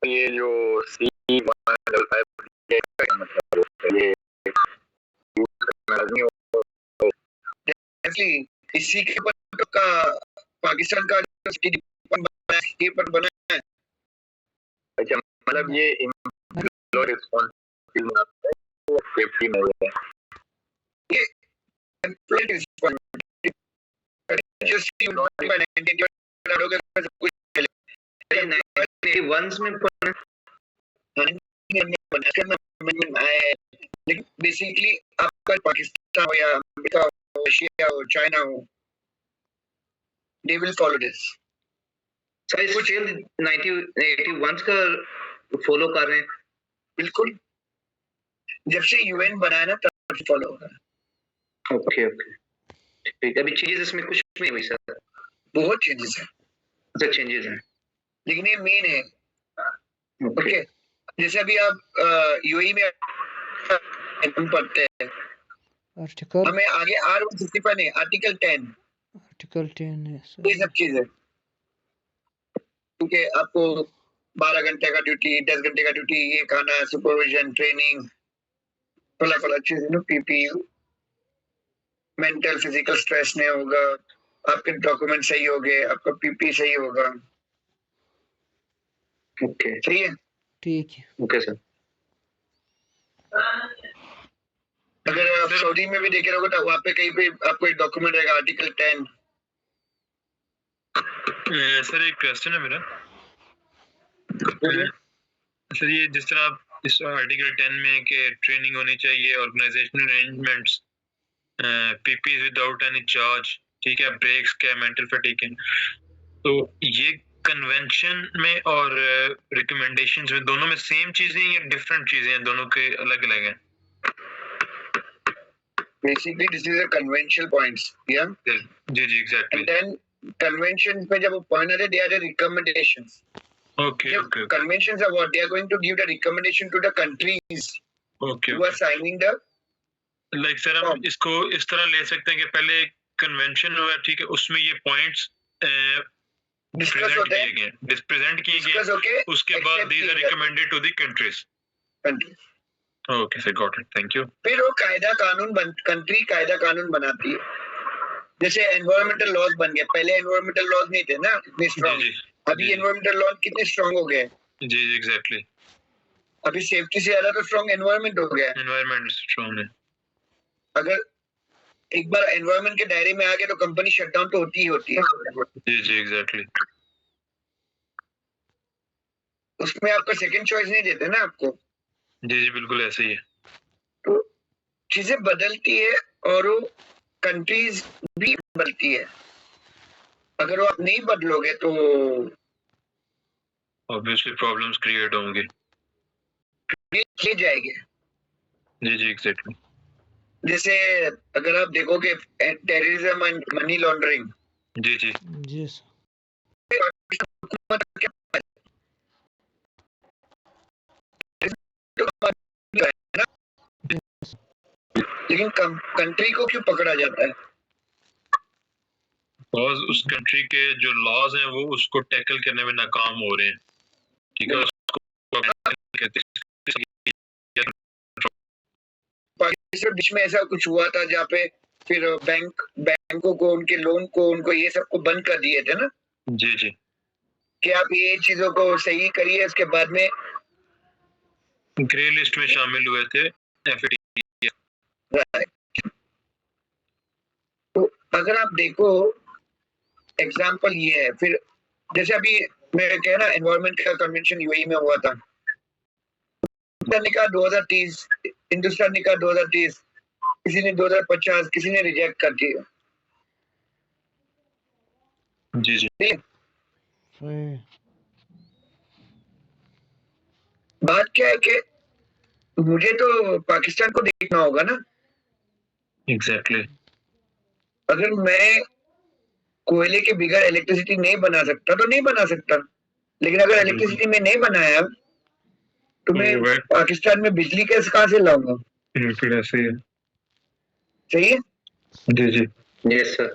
C: ये जो C-155 ये
A: हैं इसी के ऊपर का पाकिस्तान का जो सिटी के ऊपर बना है।
C: अच्छा, मतलब ये एम्प्लॉय रिस्पांसिबिलिटी सेफ्टी में है।
A: ये एम्प्लॉय रिस्पांसिबिलिटी जो C-155 डालोगे सब कुछ
F: 1981 में
A: लेकिन बेसिकली आपका पाकिस्तान हो या अमेरिका हो, रशिया हो, चाइना हो, they will follow this.
F: Sir इसको 1981 का फॉलो कर रहे हैं।
A: बिल्कुल, जब से UN बनाया ना तब से फॉलो हो रहा है।
F: ओके ठीक है। अभी चेंजेस इसमें कुछ नहीं हुई सर?
A: बहुत चेंजेस है,
F: अच्छा चेंजेस हैं,
A: लेकिन ये मेन है। ओके, जैसे अभी आप UAE में हम पढ़ते हैं,
B: आर्टिकल
A: हमें आगे R-165 नहीं, आर्टिकल 10
B: है
A: ये सब चीजें, क्योंकि आपको 12 घंटे का ड्यूटी, 10 घंटे का ड्यूटी, ये खाना, सुपरविजन, ट्रेनिंग, फला चीज, PPU, मेंटल फिजिकल स्ट्रेस नहीं होगा, आपके डॉक्यूमेंट सही हो गए, आपका PP सही होगा।
F: ओके
A: सही है।
B: ठीक है
F: ओके सर।
A: अगर आप सऊदी में भी देखे रहोगे तो वहाँ पे कहीं पे आपको एक डॉक्यूमेंट रहेगा आर्टिकल 10।
G: सर एक क्वेश्चन है मेरा। सर ये जिस तरह आप इस आर्टिकल 10 में के ट्रेनिंग होनी चाहिए, organisational arrangements, PP without any charge, ठीक है, ब्रेक्स क्या, मेंटल फटीग, तो ये कन्वेंशन में और रिकमेंडेशंस में दोनों में सेम चीजें या डिफरेंट चीजें हैं, दोनों के अलग अलग हैं?
A: Basically, this is a conventional points, yeah.
G: जी एग्जैक्टली।
A: And then conventions में जब वो point आते हैं, they are the recommendations.
G: Okay
A: Conventions are what they are going to give the recommendation to the countries who are signing the.
G: Like sir हम इसको इस तरह ले सकते हैं कि पहले कन्वेंशन हुआ, ठीक है, उसमें ये पॉइंट्स
A: डिस्कस होते हैं,
G: प्रेजेंट किए गए, उसके बाद these are recommended to the countries. Okay sir, got it, thank you.
A: फिर वो कंट्री कायदा कानून बनाती है। जैसे एनवायरमेंटल लॉज बन गए, पहले एनवायरमेंटल लॉज नहीं थे ना इतने स्ट्रांग, अभी एनवायरमेंटल लॉज कितने स्ट्रांग हो गए।
G: जी एग्जैक्टली।
A: अभी सेफ्टी से ज्यादा तो स्ट्रांग एनवायरमेंट हो गया है।
G: एनवायरमेंट स्ट्रांग है।
A: अगर एक बार एनवायरमेंट के दायरे में आ गए तो कंपनी शटडाउन तो होती ही होती है।
G: जी एग्जैक्टली।
A: उसमें आपका सेकंड चॉइस नहीं देते ना आपको।
G: जी बिल्कुल ऐसे ही है।
A: तो चीजें बदलती है और वो कंट्रीज भी बदलती है। अगर वो आप नहीं बदलोगे तो
G: ऑब्वियसली प्रॉब्लम्स क्रिएट होंगे।
A: ले जाएंगे।
G: जी एग्जैक्टली।
A: जैसे अगर आप देखोगे टेररिज्म एंड मनी लॉन्ड्रिंग,
G: जी जी
B: जी सर।
A: लेकिन कंट्री को क्यों पकड़ा जाता है?
G: बिकॉज उस कंट्री के जो लॉज हैं वो उसको टैकल करने में नाकाम हो रहे हैं, ठीक है। उसको
A: पाकिस्तान बीच में ऐसा कुछ हुआ था जहाँ पे फिर बैंकों को उनके लोन को उनको ये सबको बंद कर दिए थे ना
G: जी जी
A: कि आप ये चीजों को सही करिए, इसके बाद में
G: ग्रे लिस्ट में शामिल हुए थे FATF।
A: तो अगर आप देखो एग्जाम्पल ये है, फिर जैसे अभी मैं कह रहा एनवायरमेंट का कन्वेंशन यूएई में हुआ था, हिंदुस्तान ने कहा 2030, हिंदुस्तान ने कहा 2030, किसी ने 2050, किसी ने रिजेक्ट कर दिया।
G: जी जी
B: सही।
A: बात क्या है कि मुझे तो पाकिस्तान को देखना होगा ना।
G: एग्जैक्टली।
A: अगर मैं कोयले के बगैर इलेक्ट्रिसिटी नहीं बना सकता तो नहीं बना सकता, लेकिन अगर इलेक्ट्रिसिटी में नहीं बनाया तो मैं पाकिस्तान में बिजली कैसे कहाँ से लाऊंगा?
G: बिल्कुल ऐसे ही है।
A: सही है।
G: जी जी
F: यस सर।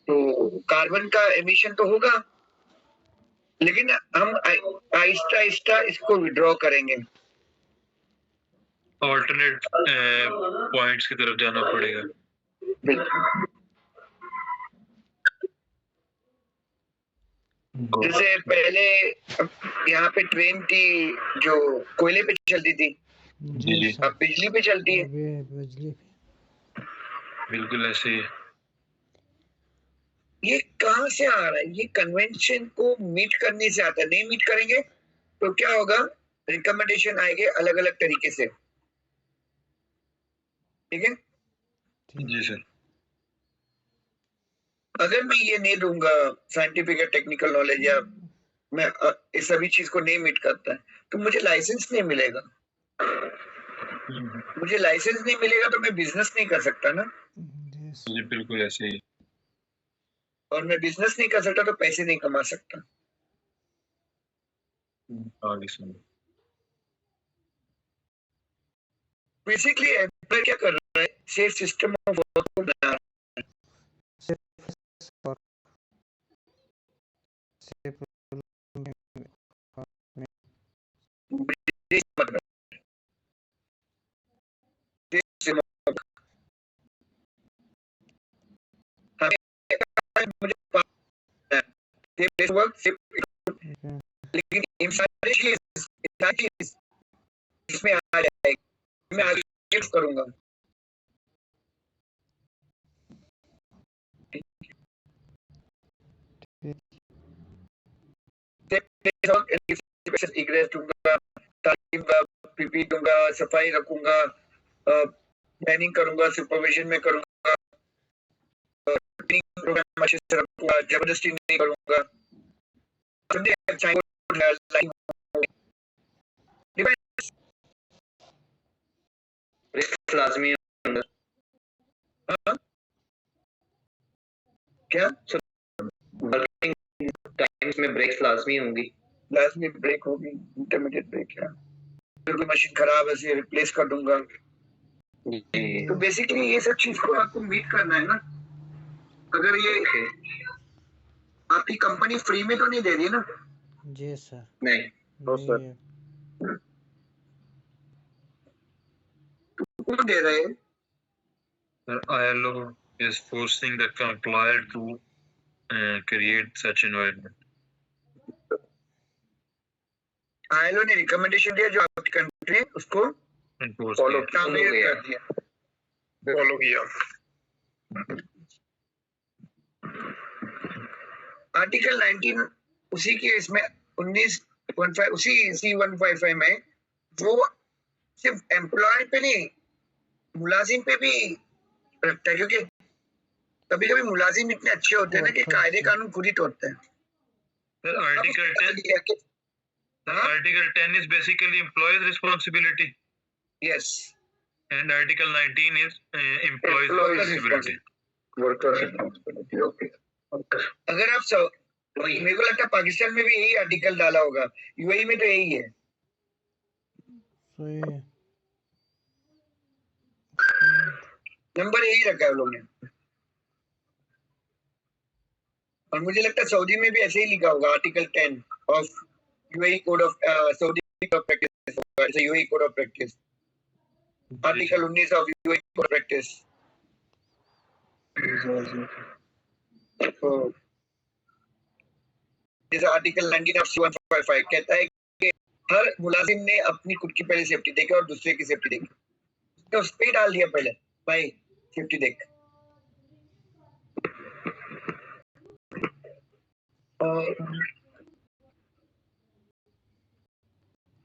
A: तो कार्बन का एमिशन तो होगा, लेकिन हम आहिस्ता आहिस्ता इसको विड्रॉ करेंगे।
G: ऑल्टरनेट पॉइंट्स की तरफ जाना पड़ेगा।
A: जैसे पहले यहाँ पे ट्रेन थी जो कोयले पे चलती थी,
B: जी
G: जी
B: सर।
A: अब बिजली पे चलती है।
B: अभी बिजली
G: बिल्कुल ऐसे ही है।
A: ये कहाँ से आ रहा है? ये कन्वेंशन को मीट करने से आता है। नहीं मीट करेंगे तो क्या होगा? रिकमेंडेशन आएंगे अलग अलग तरीके से, ठीक है।
G: जी सर।
A: अगर मैं ये नहीं दूंगा साइंटिफिक या टेक्निकल नॉलेज, या मैं इस सभी चीज को नहीं मीट करता है, तो मुझे लाइसेंस नहीं मिलेगा। मुझे लाइसेंस नहीं मिलेगा तो मैं बिजनेस नहीं कर सकता ना,
G: जी बिल्कुल ऐसे ही।
A: और मैं बिजनेस नहीं कर सकता तो पैसे नहीं कमा सकता।
G: आगे सुनो।
A: बेसिकली एम्प्लॉय क्या कर रहा है? सेफ सिस्टम ऑफ वर्क को बना रहा है। मुझे वर्क लेकिन इसमें आ जाएगी, मैं आगे करूंगा। दूंगा, तालीम का पीपी दूंगा, सफाई रखूंगा, प्लानिंग करूंगा, सुपरविजन में करूंगा, प्रोग्राम अच्छे से रखूंगा, जबरदस्ती नहीं करूंगा।
F: लाजमी होंगे।
A: क्या
F: वर्किंग टाइम्स में ब्रेक्स लाजमी होंगी।
A: लाजमी ब्रेक होगी, इंटरमीडिएट ब्रेक है। फिर कोई मशीन खराब है इसे रिप्लेस कर दूंगा। तो बेसिकली ये सब चीज को आपको मीट करना है ना। अगर ये आपकी कंपनी फ्री में तो नहीं दे रही ना?
B: जी सर।
F: नहीं
C: सर।
A: कौन दे रहे हैं?
G: ILO is forcing the employer to create such environment.
A: ILO ने रिकमेंडेशन दिया, जो आपकी कंट्री है उसको
G: Enforce
C: Follow
G: किया।
A: कर दिया,
C: फॉलो किया।
A: आर्टिकल 19 उसी के इसमें 1915 उसी C155 में वो सिर्फ एम्प्लॉय पे नहीं मुलाजिम पे भी रखता है, क्योंकि कभी कभी मुलाजिम इतने अच्छे होते हैं ना कि कायदे कानून खुद ही तोड़ते हैं।
G: Article 10 is basically employee's responsibility.
A: Yes,
G: And Article 19 is employees'
C: Employees'
G: responsibility.
C: Workers' responsibility. Okay.
A: अगर आप मेरे को लगता है पाकिस्तान में भी यही आर्टिकल डाला होगा, यूएई में तो यही है।
B: सही है।
A: नंबर यही रखा है लोगों ने, और मुझे लगता है सऊदी में भी ऐसे ही लिखा होगा, article 10 of UAE code of Saudi code of practice, UAE code of practice, article 19 of UAE code of practice. तो जैसे आर्टिकल 19 ऑफ C-155 कहता है कि हर मुलाजिम ने अपनी खुद की पहले सेफ्टी देखी और दूसरे की सेफ्टी देखी, तो उस पे डाल दिया पहले भाई सेफ्टी देख। और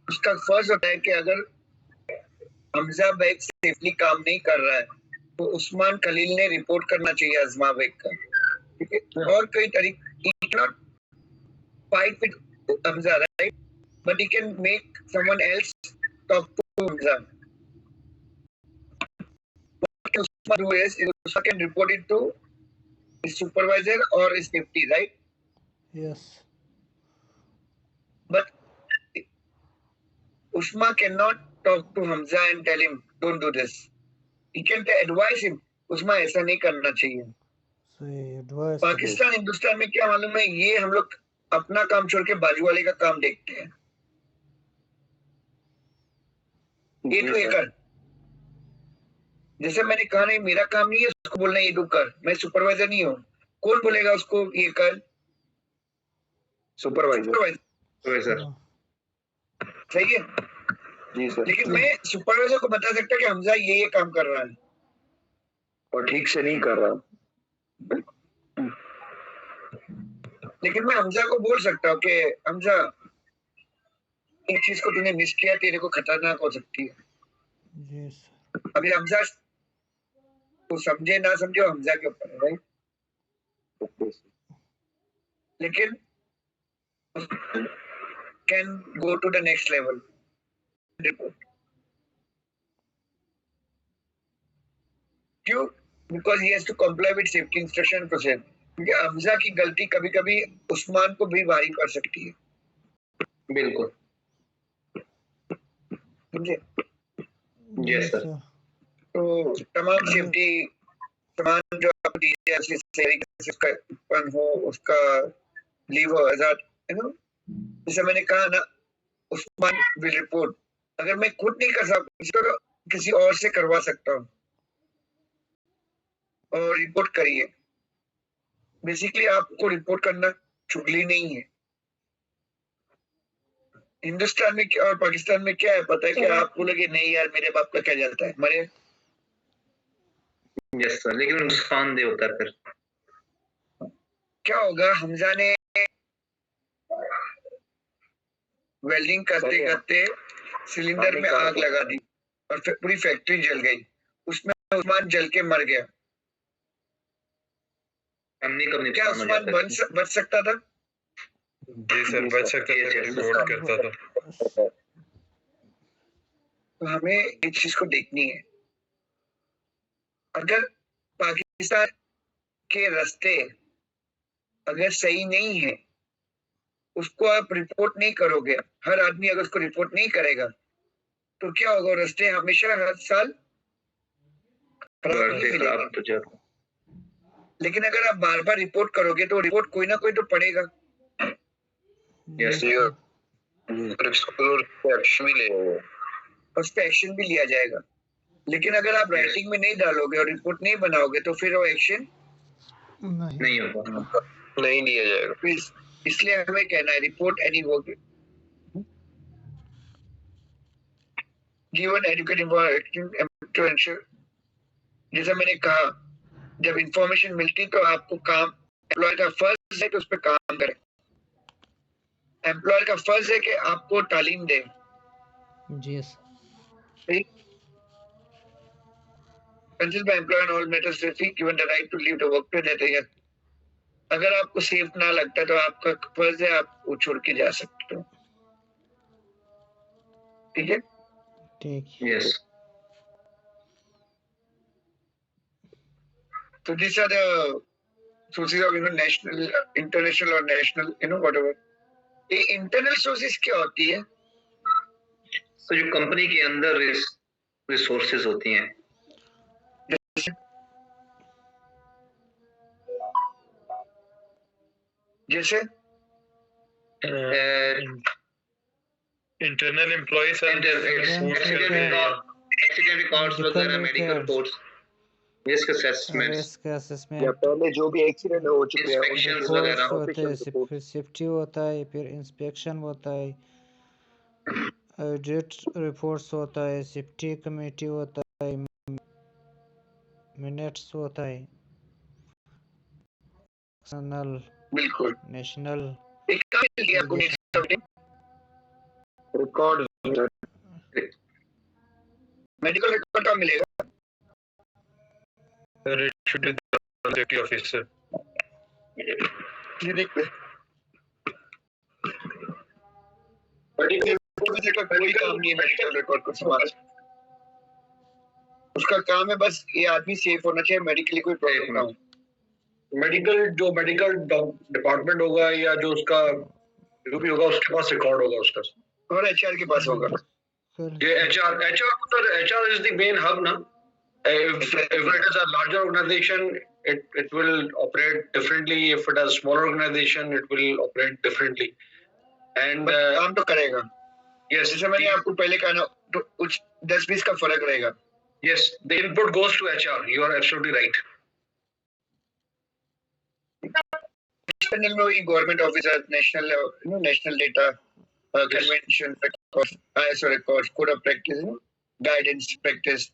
A: उसका फर्ज होता है कि अगर हमजा बैग सेफली काम नहीं कर रहा है तो उस्मान खलील ने रिपोर्ट करना चाहिए अजमा बैग का, ठीक है। और कई तरीके, he cannot fight with Hamza, right? But he can make someone else talk to Hamza. What can Usman do is Usman can report it to his supervisor or his deputy, right?
B: Yes.
A: But Usman cannot talk to Hamza and tell him don't do this. He can advise him, Usman ऐसा नहीं करना चाहिए।
B: सही advice.
A: Pakistan Hindustan में क्या मालूम है, ये हम लोग अपना काम छोड़ के बाजू वाले का काम देखते हैं। ये तो ये कर, जैसे मैंने कहा नहीं मेरा काम नहीं है उसको बोलना ये तू कर, मैं सुपरवाइजर नहीं हूँ, कौन बोलेगा उसको ये कर?
C: सुपरवाइजर।
A: सही है
C: जी सर।
A: लेकिन मैं सुपरवाइजर को बता सकता कि हमजा ये काम कर रहा है
C: और ठीक से नहीं कर रहा,
A: लेकिन मैं हमजा को बोल सकता हूँ कि हमजा एक चीज को तूने मिस किया, तेरे को खतरनाक हो सकती है।
B: जी सर।
A: अभी हमजा तो समझे ना समझे हमजा के ऊपर है, राइट? लेकिन can go to the next level report. क्यों? Because he has to comply with safety instruction process, क्योंकि हमजा की गलती कभी कभी उस्मान को भी भारी कर सकती है।
F: बिल्कुल।
A: समझे?
F: Yes sir.
A: तो तमाम सेफ्टी सामान जो आप दीजिए उसका हो, उसका लीव हो आजाद, है ना? जैसे मैंने कहा ना, उस्मान विल रिपोर्ट। अगर मैं खुद नहीं कर सकता तो किसी और से करवा सकता हूँ, और रिपोर्ट करिए। बेसिकली आपको रिपोर्ट करना चुगली नहीं है। हिंदुस्तान में क्या और पाकिस्तान में क्या है पता है कि आप बोलोगे नहीं यार मेरे बाप का क्या जाता है, मरे।
F: यस सर, लेकिन नुकसानदेह होता है फिर।
A: क्या होगा, हमजा ने वेल्डिंग करते करते सिलेंडर में आग लगा दी और फिर पूरी फैक्ट्री जल गई, उसमें उस्मान जल के मर गया। क्या उस्मान बच सकता था?
G: जी सर, बच सकता था, रिपोर्ट करता था।
A: तो हमें एक चीज को देखनी है, अगर पाकिस्तान के रास्ते अगर सही नहीं है, उसको आप रिपोर्ट नहीं करोगे, हर आदमी अगर उसको रिपोर्ट नहीं करेगा तो क्या होगा, रास्ते हमेशा हर साल खराब मिलेंगे। लेकिन अगर आप बार बार रिपोर्ट करोगे तो रिपोर्ट कोई ना कोई तो पड़ेगा। उस पर एक्शन भी लिया जाएगा। लेकिन अगर आप राइटिंग में नहीं डालोगे और रिपोर्ट नहीं बनाओगे तो फिर वो एक्शन
F: नहीं होगा,
C: नहीं लिया जाएगा।
A: इसलिए हमें कहना है report any work given educative ensure. जैसा मैंने कहा, जब इंफॉर्मेशन मिलती तो आपको काम, एम्प्लॉयर का फर्ज है कि उस पर काम करें। एम्प्लॉयर का फर्ज है कि आपको तालीम दे।
B: जी
A: ठीक। Considered by employer and all matters safely given the right to leave the workplace at a, अगर आपको सेफ ना लगता तो आपका फर्ज है, आप वो छोड़ के जा सकते हो। ठीक है?
B: ठीक।
F: Yes.
A: So these are the sources of national, international or national, whatever. ये internal sources क्या होती है?
F: तो जो कंपनी के अंदर रिसोर्सेज होती हैं,
A: जैसे
G: इंटरनल एम्प्लॉयज
F: एक्सीडेंट रिकॉर्ड्स वगैरह, medical reports, risk assessments,
B: risk
C: या
B: असेसमेंट,
C: पहले जो भी एक्सीडेंट हो चुके हैं
F: Inspections
C: उनके
F: वगैरह।
B: रिपोर्ट्स होते हैं,
C: official report।
B: फिर सेफ्टी होता है, फिर इंस्पेक्शन होता है, ऑडिट रिपोर्ट्स होता है, सेफ्टी कमेटी होता है, मिनट्स होता है, नेशनल
A: बिल्कुल
B: नेशनल
A: एक काम मिल गया आपको
C: रिकॉर्ड
A: मेडिकल रिकॉर्ड का मिलेगा
G: सेफ्टी ऑफिसर।
A: ये देख मेडिकल रिकॉर्ड का कोई काम नहीं है मेडिकल रिकॉर्ड को संभालना। उसका काम है बस ये आदमी सेफ होना चाहिए, मेडिकली कोई प्रॉब्लम ना हो।
D: मेडिकल डिपार्टमेंट होगा या जो उसका जो भी होगा उसके पास रिकॉर्ड होगा उसका,
A: और एचआर के पास होगा।
D: ये HR is the main hub ना। If it is a larger organization, it will operate differently. If it is a smaller organization, it will operate differently. And
A: काम तो करेगा।
D: yes,
A: जैसे मैंने आपको पहले कहा ना, तो कुछ 10-20 का फर्क रहेगा।
D: yes, the input goes to HR. You are absolutely right.
A: National में वही government officer, national data convention ISO records, code of practice, guidance practice,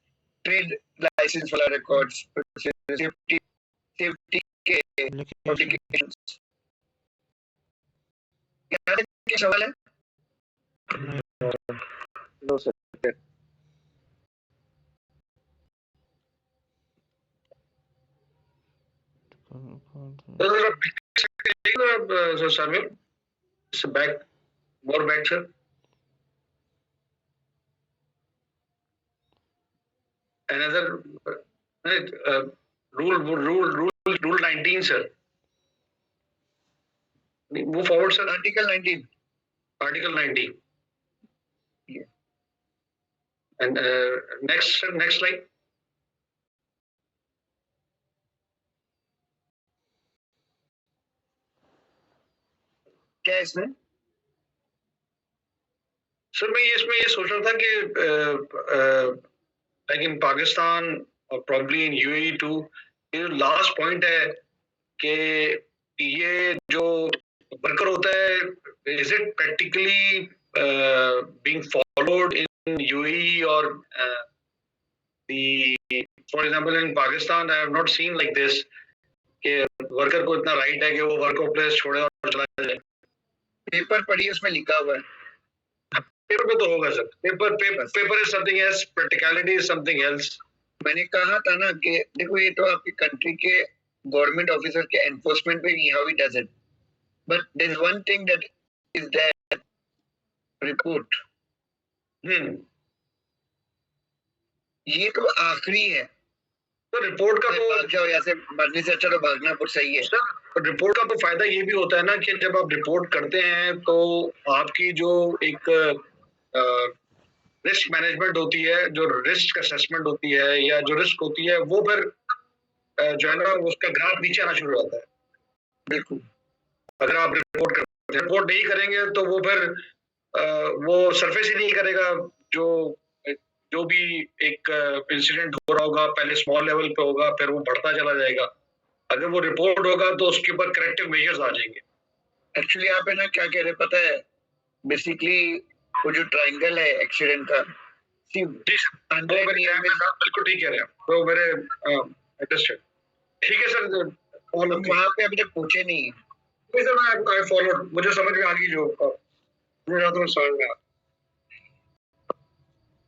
A: trade licence वाला रिकॉर्ड्स, सेफ्टी के एप्लीकेशंस। क्या सवाल है?
C: No sir.
D: So Samuel, it's back, more back, sir. Another rule 19, sir. Move forward, sir.
A: Article 19
D: Article 19.
A: Yeah.
D: And next, sir, next slide.
A: क्या है इसमें?
D: Sir मैं इसमें ये सोच रहा था कि लाइक इन पाकिस्तान और प्रॉब्ली इन UAE टू, ये जो लास्ट पॉइंट है कि ये जो वर्कर होता है, is it practically being followed in UAE और for example in Pakistan I have not seen like this कि वर्कर को इतना राइट है कि वो वर्क प्लेस छोड़े और चला जाए।
A: पेपर पढ़िए, उसमें लिखा हुआ है।
D: पेपर पे तो होगा sir, paper is something else, practicality is something else.
A: मैंने कहा था ना कि देखो ये तो आपकी कंट्री के गवर्नमेंट ऑफिसर के एनफोर्समेंट पे how he does it, but there is one thing that is that report. ये तो आखिरी है।
D: तो रिपोर्ट का तो
A: भाग जाओ, यहाँ से मरने से अच्छा तो भागना बहुत सही है।
D: सर रिपोर्ट का तो फायदा ये भी होता है ना कि जब आप रिपोर्ट करते हैं तो आपकी जो एक रिस्क मैनेजमेंट होती है, जो रिस्क असेसमेंट होती है या जो रिस्क होती है, वो फिर जो है ना उसका ग्राफ नीचे आना शुरू हो जाता है।
A: बिल्कुल।
D: अगर आप रिपोर्ट नहीं करेंगे तो वो फिर वो सरफेस ही नहीं करेगा। जो भी एक इंसिडेंट हो रहा होगा पहले स्मॉल लेवल पे होगा, फिर वो बढ़ता चला जाएगा। अगर वो रिपोर्ट होगा तो उसके ऊपर करेक्टिव मेजर्स आ जाएंगे।
A: एक्चुअली आप है ना क्या कह रहे पता है, बेसिकली वो जो ट्रायंगल है एक्सीडेंट का,
D: बिल्कुल ठीक कह रहे हैं, तो मेरे अंडरस्टैंड ठीक है सर।
A: वहाँ पे अभी तक पूछे नहीं है
D: सर, मैं फॉलो, मुझे समझ में आ गई जो मेरा तो समझ में आ,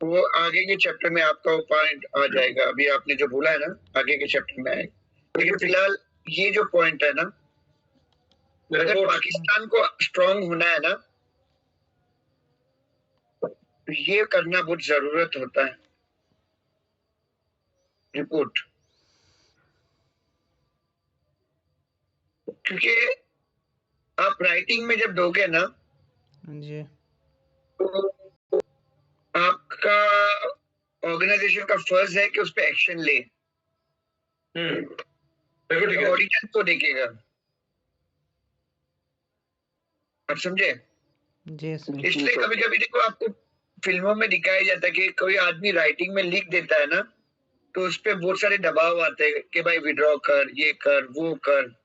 A: वो आगे के चैप्टर में आपका वो पॉइंट आ जाएगा। अभी आपने जो बोला है ना आगे के चैप्टर में आएगा, लेकिन फिलहाल ये जो पॉइंट है ना, अगर पाकिस्तान को स्ट्रांग होना है ना तो ये करना बहुत जरूरत होता है। रिपोर्ट क्योंकि आप राइटिंग में जब दोगे ना
B: जी
A: तो आपका ऑर्गेनाइजेशन का फर्ज है कि उस पर एक्शन ले।
D: बिल्कुल ठीक है।
A: ऑडियंस तो देखेगा, आप समझे?
B: जी सर
A: इसलिए कभी कभी देखो आपको फिल्मों में दिखाया जाता है कि कोई आदमी राइटिंग में लिख देता है ना, तो उस पर बहुत सारे दबाव आते हैं कि भाई विड्रॉ कर, ये कर, वो कर।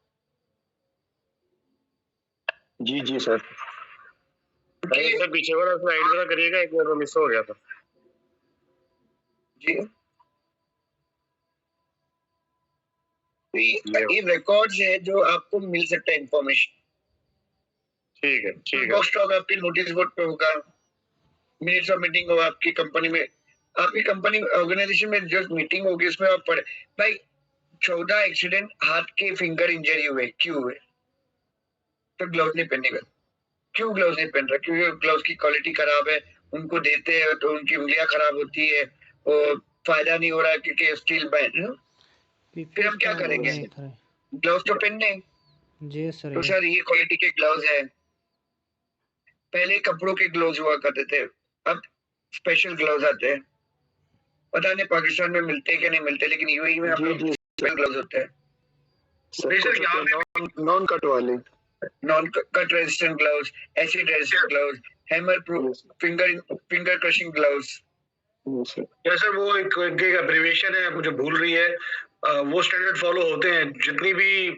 C: जी जी सर।
A: क्योंकि-
E: पीछे वाला स्लाइड जरा करिएगा, एक बार मिस हो गया था।
A: जी ये रिकॉर्ड्स है जो आपको मिल सकता है इंफॉर्मेशन।
E: ठीक है ठीक है।
A: पोस्ट होगा आपके नोटिस बोर्ड पे होगा, मिनट्स ऑफ मीटिंग होगा आपकी कंपनी में, आपकी कंपनी ऑर्गेनाइजेशन में जो मीटिंग होगी उसमें आप पढ़े भाई 14 एक्सीडेंट हाथ के फिंगर इंजरी हुए, क्यों हुए? तो ग्लव्स नहीं पहनेगा। क्यों ग्लव्स नहीं पहन रहा? क्योंकि ग्लव्स की क्वालिटी खराब है, उनको देते हैं तो उनकी उंगलियां खराब होती है और फायदा नहीं हो रहा क्योंकि स्टील बैंड। फिर हम क्या करेंगे? ग्लव्स तो पहनने।
B: जी सर
A: तो सर ये क्वालिटी के ग्लव्स है। पहले कपड़ों के ग्लव्स हुआ करते थे, अब स्पेशल ग्लव्स आते हैं। पता नहीं पाकिस्तान में मिलते हैं कि नहीं मिलते, लेकिन यूएई में स्पेशल ग्लव्स होते हैं।
C: सर नॉन कट वाले,
A: non cut resistant gloves, acid resistant gloves, hammer proof, finger crushing gloves.
D: जैसे वो एक एब्रिविएशन है, मुझे भूल रही है, वो स्टैंडर्ड फॉलो होते हैं जितनी भी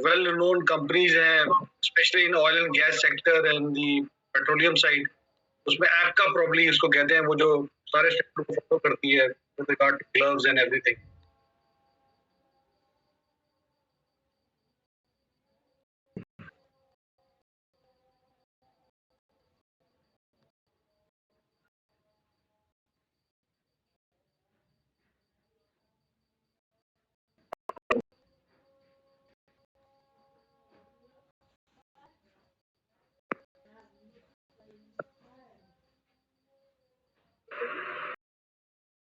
D: वेल नोन कंपनीज हैं, specially in oil and gas sector and the petroleum side. उसमें एप्का प्रॉब्ली इसको कहते हैं, वो जो सारे स्टैंडर्ड फॉलो करती है with regard to gloves and everything.